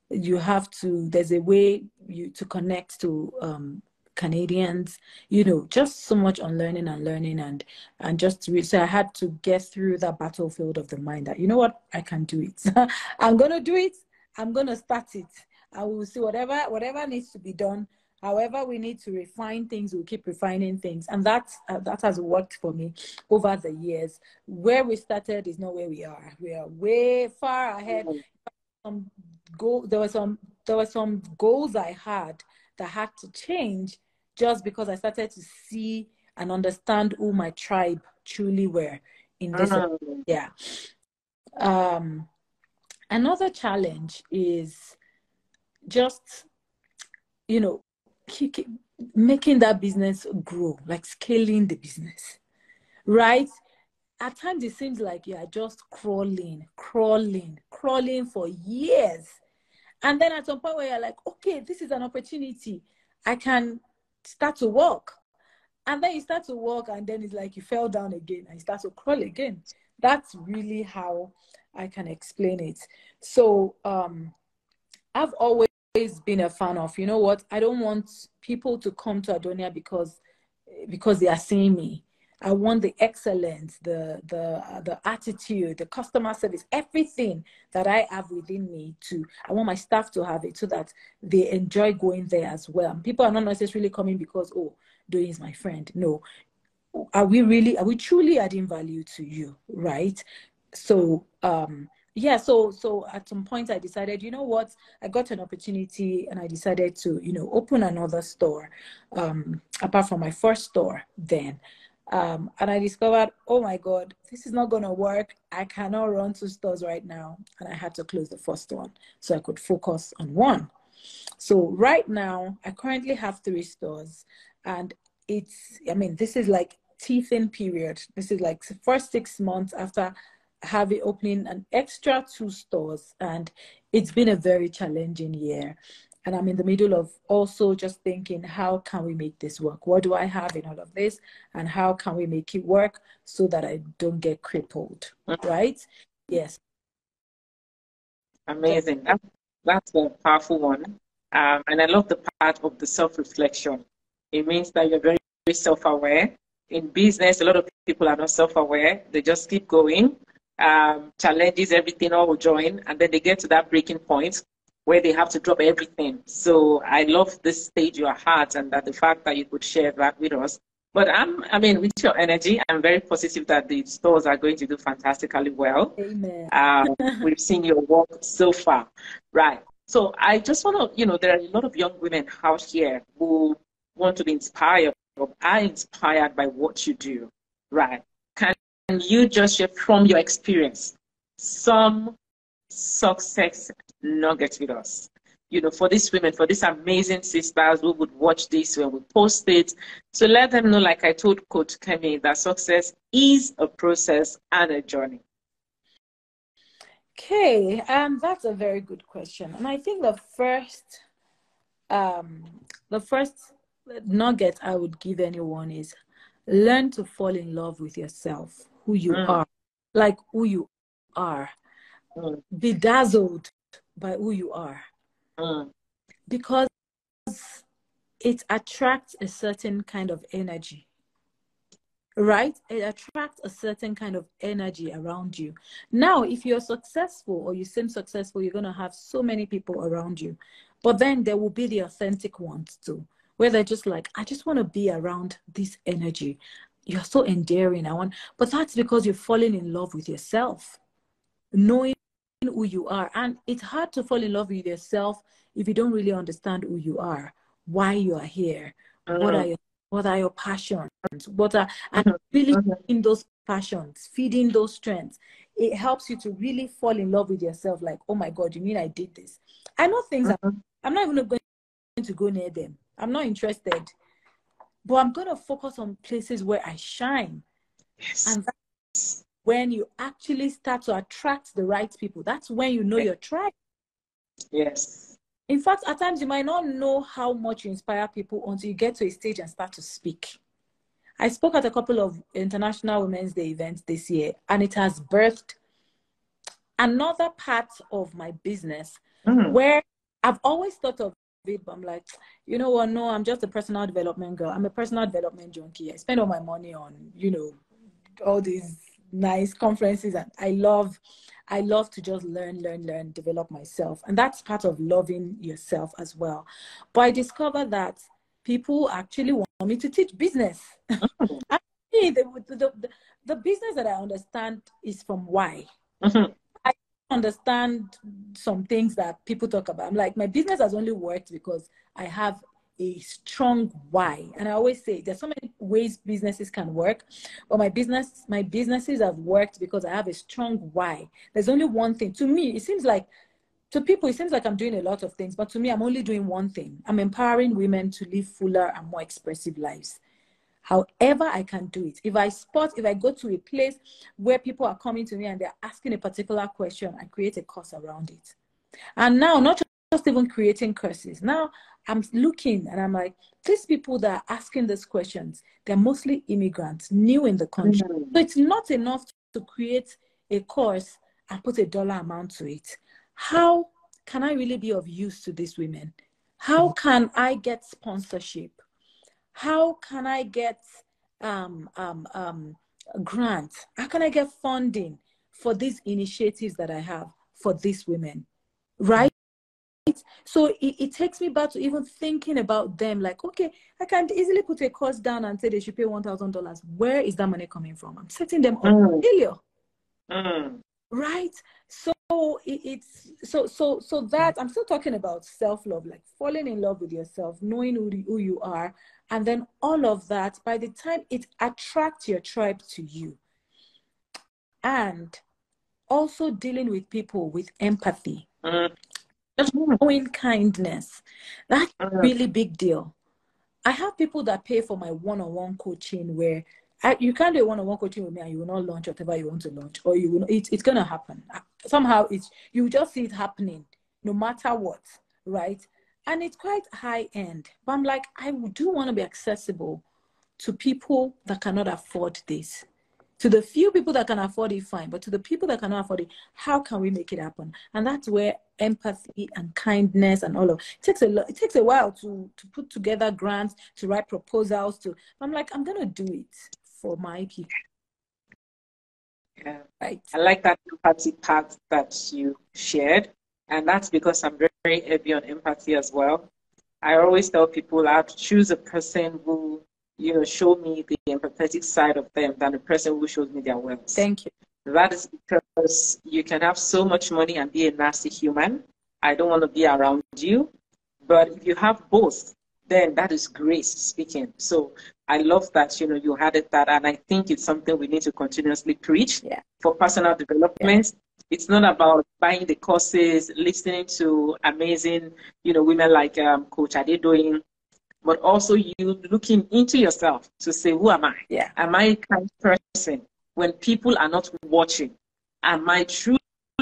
You have to, there's a way to connect to Canadians, you know, just so much on learning and just so I had to get through that battlefield of the mind that, you know what, I can do it. I'm going to do it. I'm going to start it. I will see whatever needs to be done. However, we need to refine things, we'll keep refining things. And that has worked for me over the years. Where we started is not where we are. We are way far ahead. There were some goals I had that had to change just because I started to see and understand who my tribe truly were in this. Yeah. Another challenge is just, you know, making that business grow, like scaling the business, right? At times it seems like you are just crawling for years. And then at some point where you're like, okay, this is an opportunity. I can start to walk. And then you start to walk and then it's like you fell down again and you start to crawl again. That's really how I can explain it. So I've always been a fan of, you know what, I don't want people to come to Adonia because they are seeing me. I want the excellence, the attitude, the customer service, everything that I have within me I want my staff to have it so that they enjoy going there as well. And people are not necessarily coming because, oh, Doyin is my friend. No. Are we truly adding value to you, right? So, yeah, so at some point I decided, you know what, I got an opportunity and I decided to, you know, open another store, apart from my first store then. And I discovered, oh my God, this is not going to work. I cannot run 2 stores right now. And I had to close the first one so I could focus on one. So right now, I currently have 3 stores. And this is like teething period. This is like the first 6 months after opening an extra 2 stores. And it's been a very challenging year. And I'm in the middle of also just thinking, how can we make this work? What do I have in all of this? And how can we make it work so that I don't get crippled, right? Yes. Amazing. That's a powerful one. And I love the part of the self-reflection. It means that you're very, very self-aware. In business, a lot of people are not self-aware. They just keep going. Challenges, everything all will join. And then they get to that breaking point where they have to drop everything. So I love this stage you are at and that the fact that you could share that with us. But with your energy, I'm very positive that the stores are going to do fantastically well. Amen. We've seen your work so far. Right. So I just want to, there are a lot of young women out here who want to be inspired or are inspired by what you do. Right. Can you just share from your experience some success nuggets with us, for these women, for these amazing sisters who would watch this when we post it, to let them know, like I told Coach Kemi, that success is a process and a journey? Okay, that's a very good question. And I think the first the first nugget I would give anyone is learn to fall in love with yourself, who you are, like who you are. Be dazzled by who you are. Because it attracts a certain kind of energy, right? It attracts a certain kind of energy around you. Now, if you're successful or you seem successful, you're going to have so many people around you. But then there will be the authentic ones too, where they're just like, I just want to be around this energy. You're so endearing. But that's because you're falling in love with yourself, knowing who you are. And it's hard to fall in love with yourself if you don't really understand who you are, why you are here, what are your passions, and really feeding those passions, feeding those strengths. It helps you to really fall in love with yourself. Like, oh my God, you mean I did this? I know things I'm not even going to go near them. I'm not interested. But I'm going to focus on places where I shine. Yes. And that's when you actually start to attract the right people. That's when you know your tribe. Yes. In fact, at times you might not know how much you inspire people until you get to a stage and start to speak. I spoke at a couple of International Women's Day events this year, and it has birthed another part of my business where I've always thought of it, but I'm like, you know what? No, I'm just a personal development girl. I'm a personal development junkie. I spend all my money on, all these nice conferences, and I love to just learn, develop myself. And that's part of loving yourself as well. But I discovered that people actually want me to teach business. The business that I understand is from why. I understand some things that people talk about. I'm like, my business has only worked because I have a strong why. And I always say there's so many ways businesses can work, but my businesses have worked because I have a strong why. There's only one thing. To me, it seems like, to people, it seems like I'm doing a lot of things, but to me, I'm only doing one thing. I'm empowering women to live fuller and more expressive lives. However I can do it. If I go to a place where people are coming to me and they're asking a particular question, I create a course around it. And now, not just even creating courses. Now I'm looking and I'm like, these people that are asking these questions, they're mostly immigrants, new in the country. So it's not enough to create a course and put a dollar amount to it. How can I really be of use to these women? How can I get sponsorship? How can I get grants? How can I get funding for these initiatives that I have for these women? Right? So it takes me back to even thinking about them, like, okay, I can easily put a course down and say they should pay $1,000. Where is that money coming from? I'm setting them up failure. Right? So so that I'm still talking about self-love, like falling in love with yourself, knowing who you are, and then all of that, by the time it attracts your tribe to you. And also dealing with people with empathy. Just showing kindness. That's a really big deal. I have people that pay for my one-on-one coaching where you can't do a one-on-one coaching with me and you will not launch whatever you want to launch, or you will. It's going to happen. Somehow you just see it happening no matter what, right? And it's quite high end. But I'm like, I do want to be accessible to people that cannot afford this. To the few people that can afford it, fine. But to the people that cannot afford it, how can we make it happen? And that's where empathy and kindness and all of it takes a while to put together grants, to write proposals. I'm like, I'm gonna do it for my people. Yeah. Right. I like that empathy part that you shared. And that's because I'm very, very heavy on empathy as well. I always tell people I have to choose a person who, show me the empathetic side of them than the person who shows me their wealth. Thank you. That is because you can have so much money and be a nasty human. I don't want to be around you. But if you have both, then that is grace speaking. So I love that, you added that. And I think it's something we need to continuously preach for personal development. Yeah. It's not about buying the courses, listening to amazing, women like Coach Adedoyin, but also you looking into yourself to say, who am I? Yeah. Am I a kind person? When people are not watching, am I truly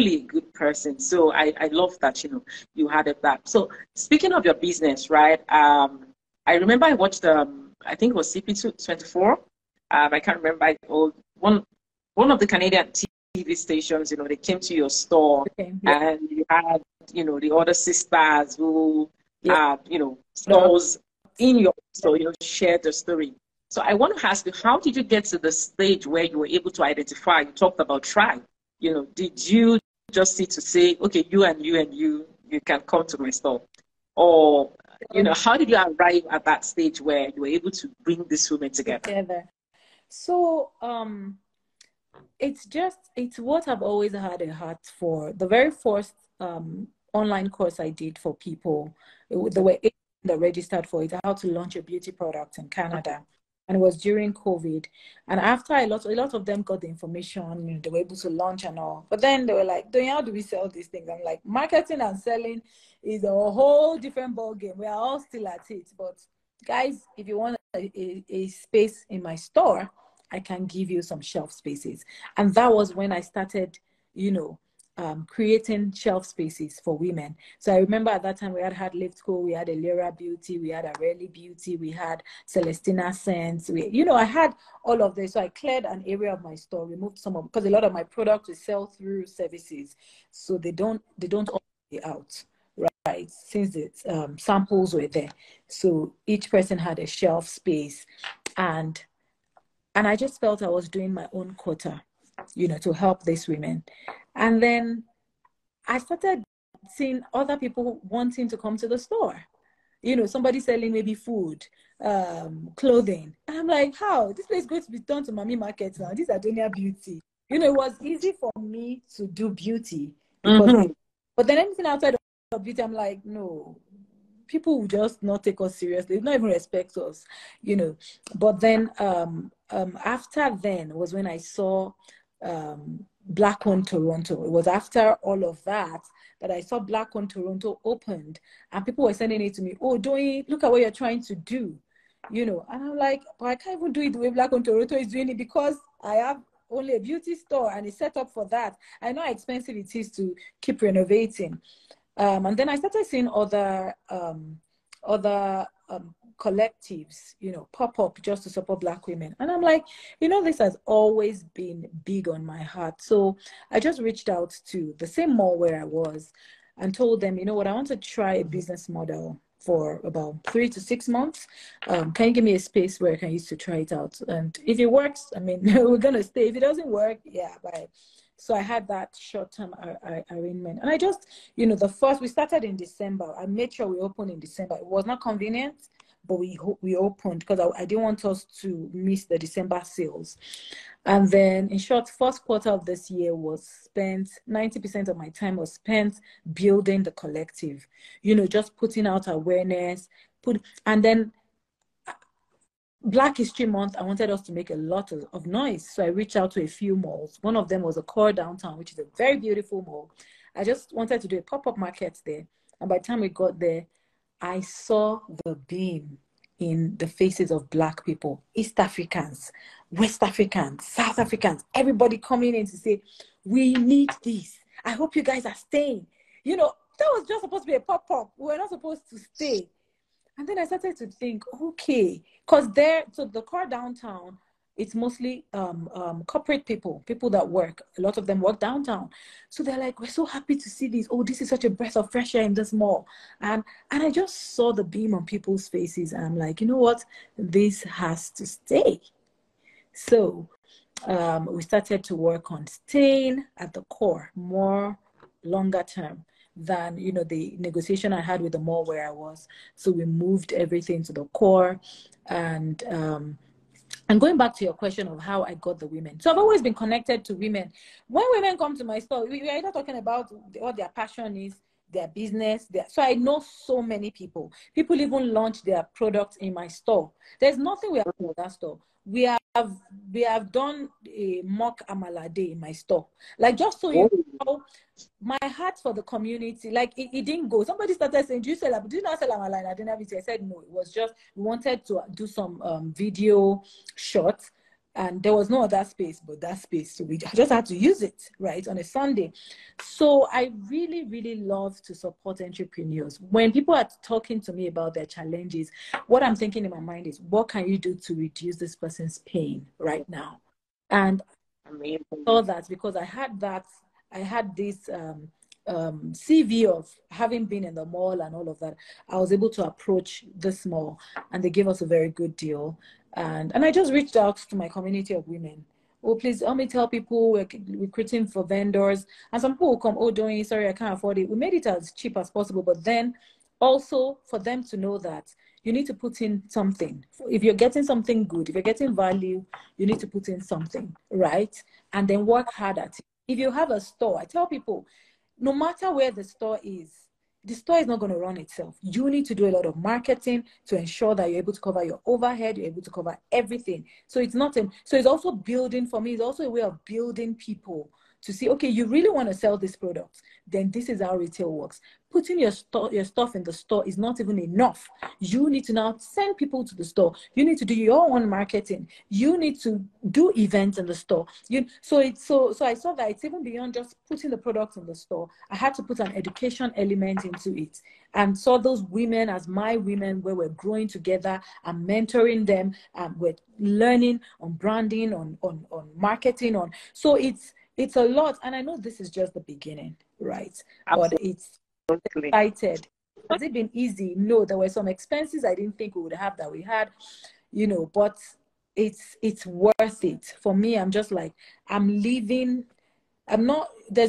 a good person. So I love that, you know, you had it that. So speaking of your business, right? I remember I watched, I think it was CP24. I can't remember. One of the Canadian TV stations, you know, they came to your store, Okay. Yeah. and you had, you know, the other sisters who Yeah. had, you know, stores in your store, you know, shared the story. So I want to ask you, how did you get to the stage where you were able to identify? You talked about tribe. You know, did you just see to say, okay, you and you and you can come to my store? Or, you know, how did you arrive at that stage where you were able to bring these women together? So it's what I've always had a heart for. The very first online course I did for people, there were 8 that registered for it, how to launch a beauty product in Canada. And it was during COVID. And after a lot of them got the information, you know, they were able to launch and all. But then they were like, how do we sell these things? I'm like, marketing and selling is a whole different ballgame. We are all still at it. But guys, if you want a space in my store, I can give you some shelf spaces. And that was when I started, you know, creating shelf spaces for women. So I remember at that time we had Liftco, we had Elera Beauty, we had Areli Beauty, we had Celestina Scents. You know, I had all of this. So I cleared an area of my store, removed some of, because a lot of my products we sell through services, so they don't all be out, right? Since the samples were there, so each person had a shelf space, and I just felt I was doing my own quota, you know, to help these women. And then I started seeing other people wanting to come to the store. You know, somebody selling maybe food, clothing. And I'm like, how? This place is going to be turned to Mommy Market now. This is Adonia Beauty. You know, it was easy for me to do beauty because, but then anything outside of beauty, I'm like, no, people will just not take us seriously. They not even respect us, you know. But then after then was when I saw Black on Toronto. It was after all of that I saw Black on Toronto opened, and people were sending it to me. Oh, Doyin, look at what you're trying to do, you know. And I'm like, but I can't even do it the way Black on Toronto is doing it, because I have only a beauty store and it's set up for that. I know how expensive it is to keep renovating. And then I started seeing other collectives, you know, pop up just to support Black women. And I'm like, you know, this has always been big on my heart. So I just reached out to the same mall where I was and told them, you know what, I want to try a business model for about 3 to 6 months. Can you give me a space where I can use to try it out? And if it works, I mean, we're going to stay. If it doesn't work, yeah, bye. So I had that short-term arrangement. And I just, you know, we started in December. I made sure we opened in December. It was not convenient, but we opened because I didn't want us to miss the December sales. And then, in short, first quarter of this year was spent, 90% of my time was spent building the collective, you know, just putting out awareness, and then Black History Month, I wanted us to make a lot of noise. So I reached out to a few malls. One of them was a core downtown, which is a very beautiful mall. I just wanted to do a pop-up market there. And by the time we got there, I saw the beam in the faces of Black people, East Africans, West Africans, South Africans, everybody coming in to say, we need this. I hope you guys are staying. You know, that was just supposed to be a pop-up. We were not supposed to stay. And then I started to think, okay, because so the core downtown, it's mostly corporate people that work. A lot of them work downtown. So they're like, we're so happy to see this. Oh, this is such a breath of fresh air in this mall. And I just saw the beam on people's faces. And I'm like, you know what? This has to stay. So we started to work on staying at the core more longer term than, you know, the negotiation I had with the mall where I was. So we moved everything to the core. And going back to your question of how I got the women. So I've always been connected to women. When women come to my store, we are either talking about what their passion is, their business. So I know so many people. People even launch their products in my store. There's nothing we have done in that store. We have done a mock Amala day in my store. Like, just so you know, my heart for the community, like it didn't go. Somebody started saying, do you not sell Amala? I said no. It was just, we wanted to do some video shots. And there was no other space but that space. So we just had to use it, right, on a Sunday. So I really, really love to support entrepreneurs. When people are talking to me about their challenges, what I'm thinking in my mind is, what can you do to reduce this person's pain right now? And I saw that because I had this CV of having been in the mall and all of that. I was able to approach this mall and they gave us a very good deal. And I just reached out to my community of women. Oh, please help me tell people we're recruiting for vendors. And some people will come, oh, don't, sorry, I can't afford it. We made it as cheap as possible, but then also for them to know that you need to put in something. If you're getting something good, if you're getting value, you need to put in something, right? And then work hard at it. If you have a store, I tell people, no matter where the store is not going to run itself. You need to do a lot of marketing to ensure that you're able to cover your overhead, you're able to cover everything. So it's not, so it's also building, for me, it's also a way of building people to see, okay, you really want to sell this product, then this is how retail works. Putting your stuff in the store is not even enough. You need to now send people to the store. You need to do your own marketing. You need to do events in the store. So I saw that it's even beyond just putting the product in the store. I had to put an education element into it, and saw those women as my women, where we're growing together and mentoring them, and we're learning on branding, on marketing, so it's a lot. And I know this is just the beginning, right? Absolutely. But it's excited. Has it been easy? No, there were some expenses I didn't think we would have that we had, but it's worth it. For me, I'm just like, there's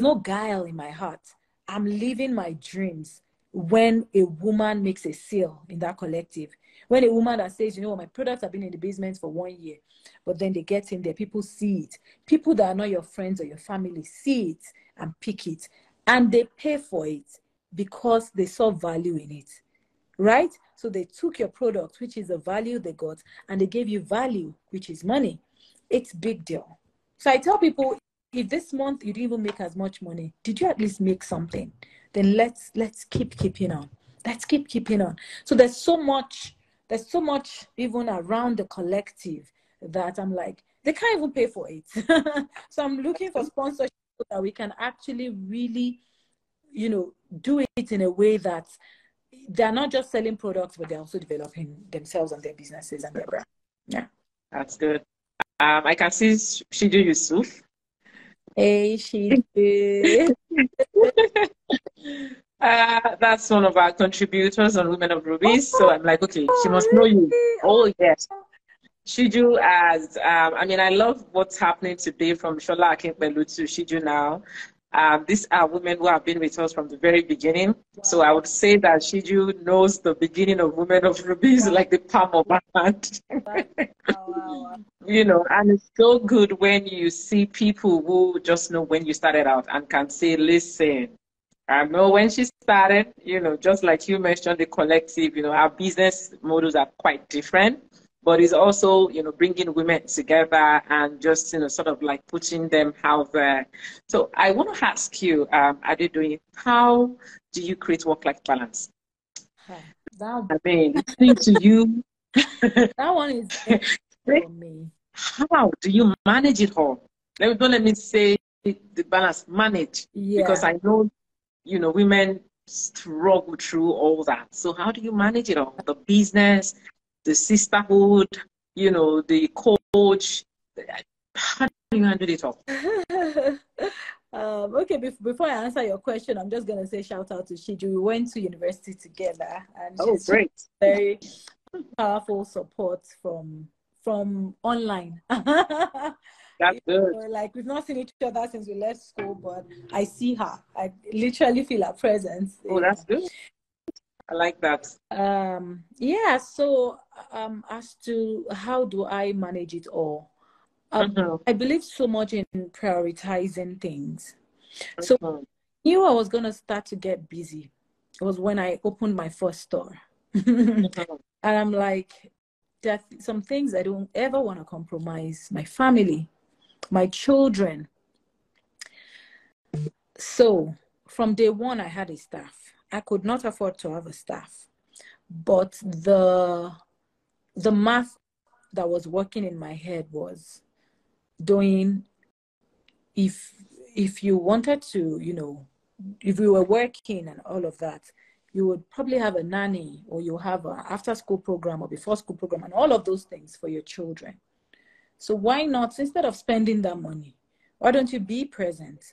no guile in my heart. I'm living my dreams when a woman makes a sale in that collective. When a woman that says, my products have been in the basement for 1 year, but then they get in there, people see it. People that are not your friends or your family see it and pick it, and they pay for it because they saw value in it, right? So they took your product, which is the value they got, and they gave you value, which is money. It's big deal. So I tell people, if this month you didn't even make as much money, did you at least make something? Then let's keep keeping on. Let's keeping on. So there's so much even around the collective that I'm like, they can't even pay for it. So I'm looking for sponsorship so that we can actually really, do it in a way that they're not just selling products, but they're also developing themselves and their businesses and their brand. Yeah. That's good. I can see Shiju Yusuf. Hey, Shiju. That's one of our contributors on Women of Rubies. So I'm like, okay, she must know you. Oh, yes. Shiju, I love what's happening today from Shola Akinpelu to Shiju now. These are women who have been with us from the very beginning. Wow. So I would say that Shiju knows the beginning of Women of Rubies like the palm of her hand. Wow. And it's so good when you see people who just know when you started out and can say, listen, I know when she started, just like you mentioned, the collective, our business models are quite different. But it's also, bringing women together and just, sort of like putting them out there. So I want to ask you, Adedoyin, how do you create work-life balance? Listening to you. That one is for me. How do you manage it all? Don't let me say the balance, manage. Yeah. Because I know, women struggle through all that. So how do you manage it all? The business, the sisterhood, the coach. How do you handle it all? Okay, before I answer your question, I'm just going to say shout out to Shiju. We went to university together, and she's great. Very powerful support from online. That's good. Like, we've not seen each other since we left school, but I see her. I literally feel her presence. Oh, that's good. I like that. Yeah, so as to how do I manage it all? I believe so much in prioritizing things. So I knew I was going to start to get busy. It was when I opened my first store. And I'm like, there are some things I don't ever want to compromise. My family, my children. So from day one, I had a staff. I could not afford to have a staff. But the math that was working in my head was, doing, if you wanted to, you know, if you were working and all of that, you would probably have a nanny, or you have an after school program or before school program and all of those things for your children. So why not, instead of spending that money, why don't you be present?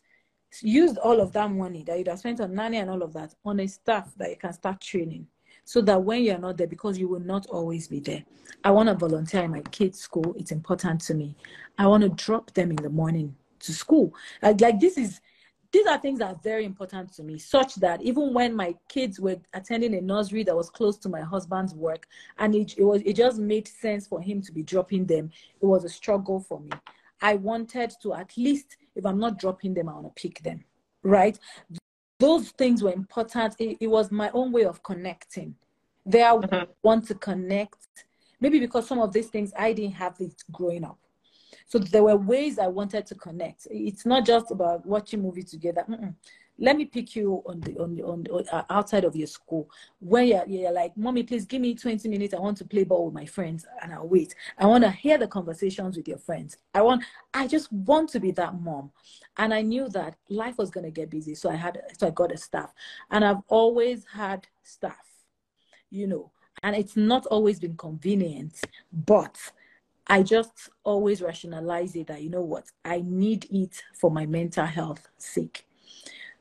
Use all of that money that you'd have spent on nanny and all of that on a staff that you can start training, so that when you're not there, because you will not always be there. I want to volunteer in my kids' school. It's important to me. I want to drop them in the morning to school. Like these are things that are very important to me, such that even when my kids were attending a nursery that was close to my husband's work, and it just made sense for him to be dropping them, it was a struggle for me. I wanted to, at least, if I'm not dropping them, I want to pick them, right? Those things were important. It was my own way of connecting. There I want to connect, maybe because some of these things I didn't have it growing up. So there were ways I wanted to connect. It's not just about watching movies together. Let me pick you on the outside of your school, where you're like, Mommy, please give me 20 minutes. I want to play ball with my friends, and I'll wait. I want to hear the conversations with your friends. I just want to be that mom. And I knew that life was going to get busy. So I got a staff, and I've always had staff, you know, and it's not always been convenient, but I just always rationalize it that, you know what, I need it for my mental health sake.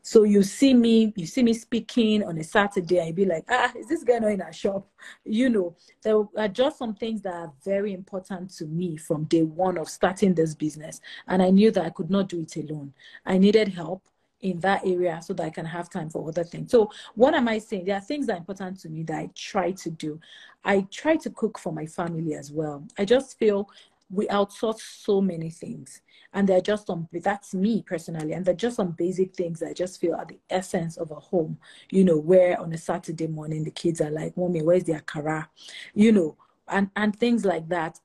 So you see me speaking on a Saturday, and you'd be like, is this guy not in our shop? You know, there are just some things that are very important to me from day one of starting this business. And I knew that I could not do it alone. I needed help in that area so that I can have time for other things. So what am I saying? There are things that are important to me that I try to do. I try to cook for my family as well. I just feel we outsource so many things. And they're just that's me personally, and they're just some basic things that I just feel are the essence of a home, you know, where on a Saturday morning, the kids are like, Mommy, where's the akara? You know, and things like that.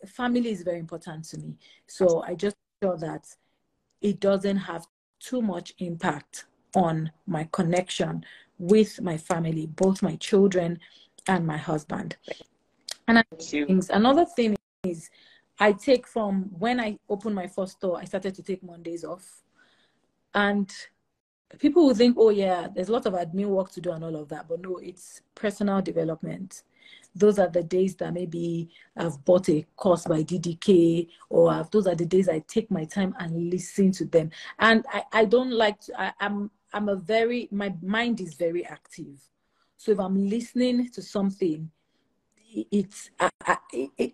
Family is very important to me. So I just feel that it doesn't have too much impact on my connection with my family, both my children and my husband. And another thing is, I take from when I opened my first store, I started to take Mondays off. And people will think, oh yeah, there's a lot of admin work to do and all of that. But no, it's personal development. Those are the days that maybe I've bought a course by DDK, or those are the days I take my time and listen to them. And I don't like to, my mind is very active. So if I'm listening to something,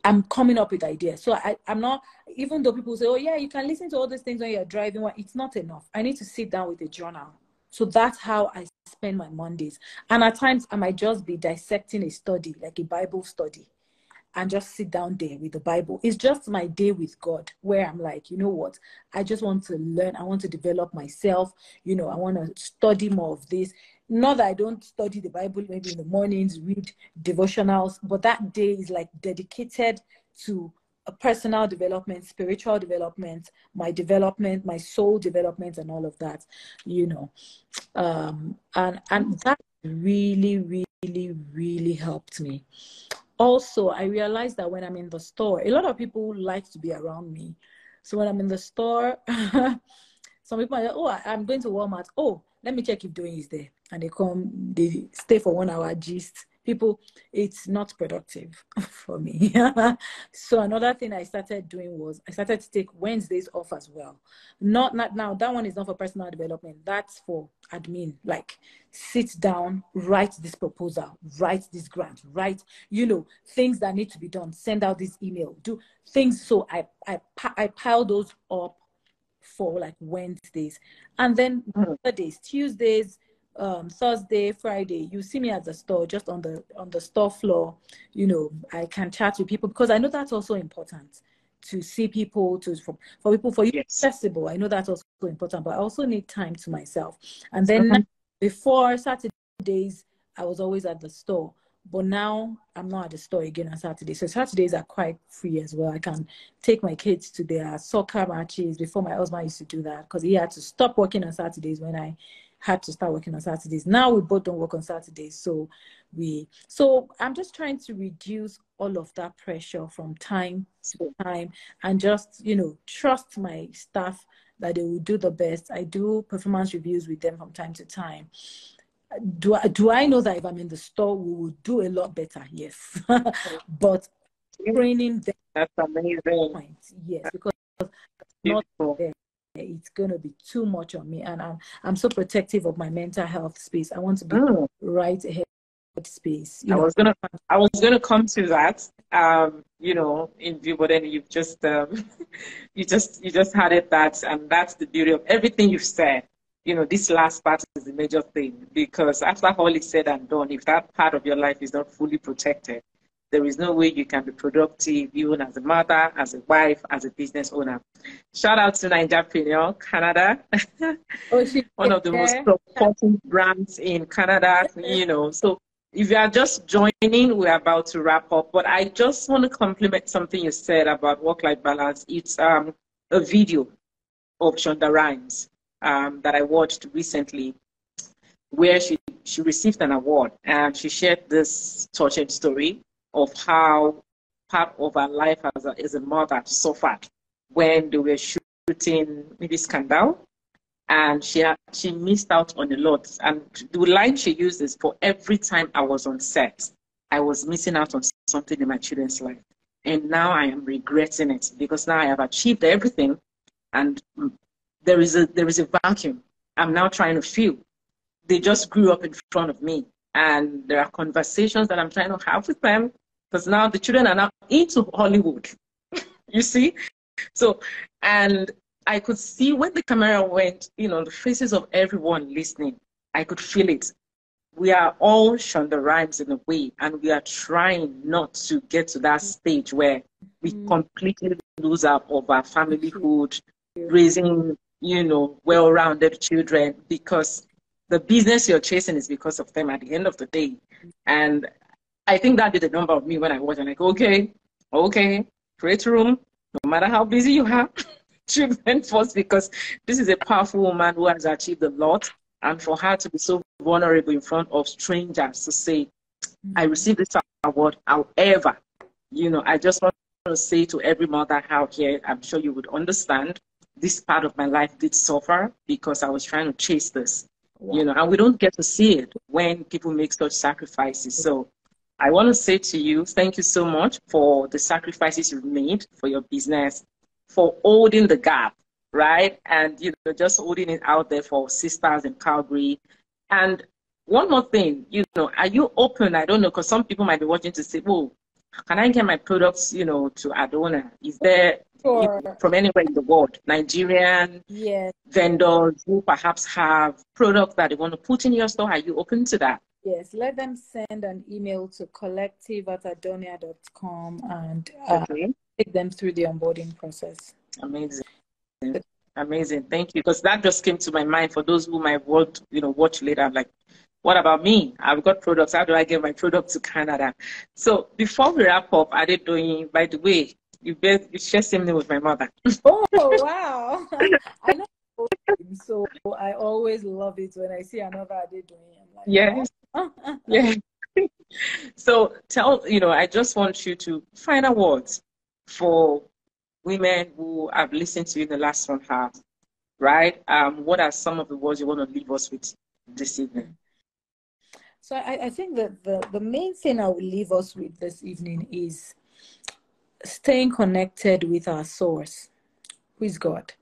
I'm coming up with ideas. So I'm not, even though people say, oh yeah, you can listen to all these things when you're driving, it's not enough. I need to sit down with a journal. So that's how I spend my Mondays. And at times I might just be dissecting a study, like a Bible study, and just sit down there with the Bible. It's just my day with God, where I'm like, you know what, I just want to learn. I want to develop myself. You know, I want to study more of this. Not that I don't study the Bible maybe in the mornings, read devotionals, but that day is like dedicated to a personal development, spiritual development, my soul development, and all of that, you know. And that really, really, really helped me. Also, I realized that when I'm in the store, a lot of people like to be around me. So when I'm in the store, some people are like, oh, I'm going to Walmart. Oh, let me check if Doing is there. And they stay for 1 hour gist. People, it's not productive for me. So another thing I started doing was I started to take Wednesdays off as well. Not now, that one is not for personal development. That's for admin. Like, sit down, write this proposal, write this grant, write, you know, things that need to be done, send out this email, do things. So I pile those up for like Wednesdays. And then Mondays, Tuesdays, Thursday, Friday, you see me at the store, just on the store floor. You know, I can chat with people, because I know that's also important, to see people, for you, yes, accessible. I know that's also important, but I also need time to myself. And then before Saturdays, I was always at the store, but now I'm not at the store again on Saturday. So Saturdays are quite free as well. I can take my kids to their soccer matches. Before, my husband used to do that because he had to stop working on Saturdays when I had to start working on Saturdays. Now we both don't work on Saturdays. So I'm just trying to reduce all of that pressure from time to time and just, you know, trust my staff that they will do the best. I do performance reviews with them from time to time. Do I know that if I'm in the store, we will do a lot better? Yes. But training them. That's amazing. Yes, because not there. It's going to be too much on me, and I'm so protective of my mental health space. I want to be right ahead space. You know, I was gonna come to that. You know, in view, but then you've just you just had it that, and that's the beauty of everything you've said. You know, this last part is the major thing, because after all is said and done, if that part of your life is not fully protected, there is no way you can be productive, even as a mother, as a wife, as a business owner. Shout out to Nigerpreneur Canada, one of the most important brands in Canada. You know, so if you are just joining, we're about to wrap up. But I just want to compliment something you said about work-life balance. It's a video of Shonda Rhimes that I watched recently, where she received an award, and she shared this touching story of how part of her life as a mother suffered when they were shooting maybe Scandal, and she missed out on a lot. And the line she used is, for every time I was on set, I was missing out on something in my children's life. And now I am regretting it, because now I have achieved everything, and there is a vacuum I'm now trying to fill. They just grew up in front of me, and there are conversations that I'm trying to have with them, because now the children are now into Hollywood. You see? So, and I could see when the camera went, you know, the faces of everyone listening, I could feel it. We are all Shonda Rhimes in a way, and we are trying not to get to that stage where we completely lose out of our familyhood, raising, you know, well-rounded children, because the business you're chasing is because of them at the end of the day. And I think that did a number of me when I was like, okay, create room, no matter how busy you are, children first, because this is a powerful woman who has achieved a lot. And for her to be so vulnerable in front of strangers to say, I received this award, however, you know, I just want to say to every mother out here, I'm sure you would understand, this part of my life did suffer because I was trying to chase this. Wow. You know, and we don't get to see it when people make such sacrifices. So I want to say to you, thank you so much for the sacrifices you've made for your business, for holding the gap, right? And, you know, just holding it out there for sisters in Calgary. And one more thing, you know, are you open? I don't know, because some people might be watching to say, well, can I get my products, you know, to Adona? Is there, from anywhere in the world, Nigerian vendors who perhaps have products that they want to put in your store? Are you open to that? Yes, let them send an email to collective@adonia.com and take them through the onboarding process. Amazing. Amazing. Thank you. Because that just came to my mind for those who might want, you know, watch later. I'm like, what about me? I've got products. How do I get my product to Canada? So before we wrap up, Adedoyin, by the way, you share something with my mother. Oh, wow. I know. So I always love it when I see another Adedoyin. I'm like, yes. Oh. Yeah. So I just want you to final words for women who have listened to you in the last 1 hour, right? What are some of the words you want to leave us with this evening? So I think that the main thing I will leave us with this evening is staying connected with our source, who is God,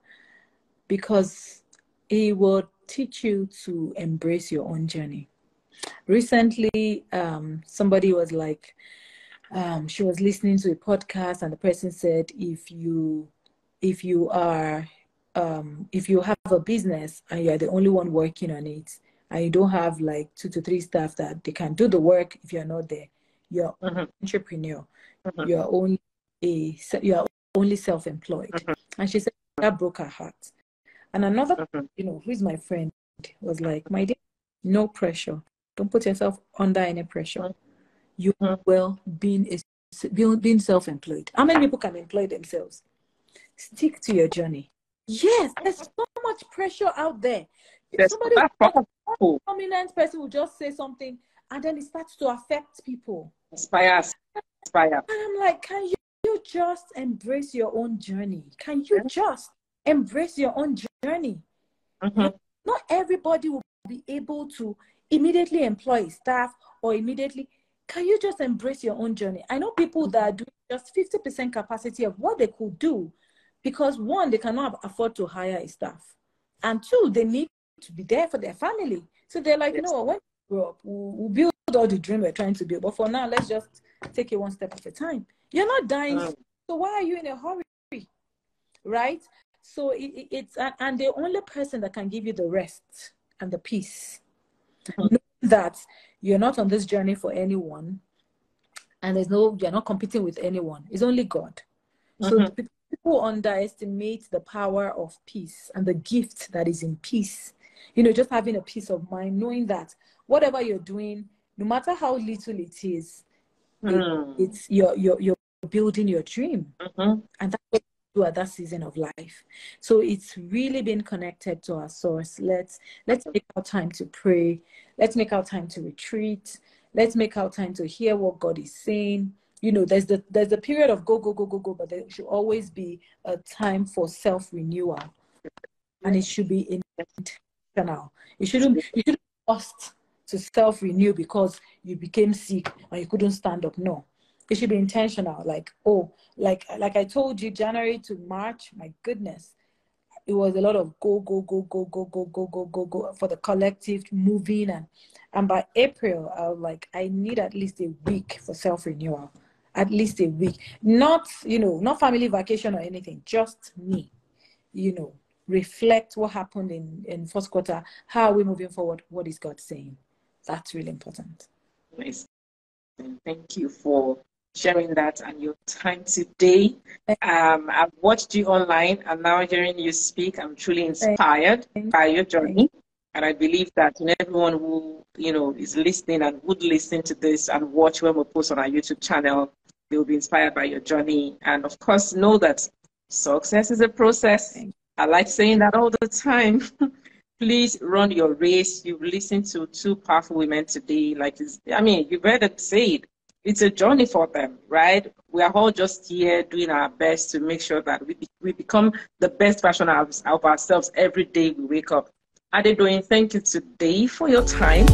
because He will teach you to embrace your own journey. Recently, somebody was like, she was listening to a podcast, and the person said, if you have a business and you're the only one working on it, and you don't have like 2 to 3 staff that they can do the work if you're not there, you're an entrepreneur. You're only self-employed. And she said that broke her heart. And another, who's my friend, was like, my dear, no pressure. Don't put yourself under any pressure. You will being self-employed. How many people can employ themselves? Stick to your journey. Yes, there's so much pressure out there. Yes, Somebody, that's powerful. prominent person will just say something and then it starts to affect people. Inspire. And I'm like, can you just embrace your own journey? Can you just embrace your own journey? Not everybody will be able to immediately employ staff or immediately. Can you just embrace your own journey? I know people that are doing just 50% capacity of what they could do because, one, they cannot afford to hire a staff. And two, they need to be there for their family. So they're like, no, when we grow up, we'll build all the dream we're trying to build. But for now, let's just take it one step at a time. You're not dying. So why are you in a hurry? Right? So it's, and the only person that can give you the rest and the peace, knowing that you're not on this journey for anyone, and you're not competing with anyone. It's only God. So people underestimate the power of peace and the gift that is in peace. You know, just having a peace of mind, knowing that whatever you're doing, no matter how little it is, it's you're building your dream, and that's what you do at that season of life. So it's really been connected to our source. Let's make our time to pray. Let's make our time to retreat. Let's make our time to hear what God is saying. You know, there's the period of go, but there should always be a time for self-renewal, and it should be intentional. You shouldn't be forced to self-renew because you became sick and you couldn't stand up. No, it should be intentional. Like, like I told you, January to March, my goodness, it was a lot of go for the collective moving, and by April, I was like, I need at least a week for self-renewal. At least a week. Not, not family vacation or anything, just me, reflect what happened in first quarter. How are we moving forward? What is God saying? That's really important. Nice. Thank you for sharing that and your time today. I've watched you online and now hearing you speak, I'm truly inspired by your journey. And I believe that everyone who, is listening and would listen to this and watch when we post on our YouTube channel, they will be inspired by your journey. And of course, know that success is a process. I like saying that all the time. Please run your race. You've listened to two powerful women today. You've heard it said. It's a journey for them, right? We are all just here doing our best to make sure that we become the best version of ourselves every day we wake up. Adedoyin, thank you today for your time.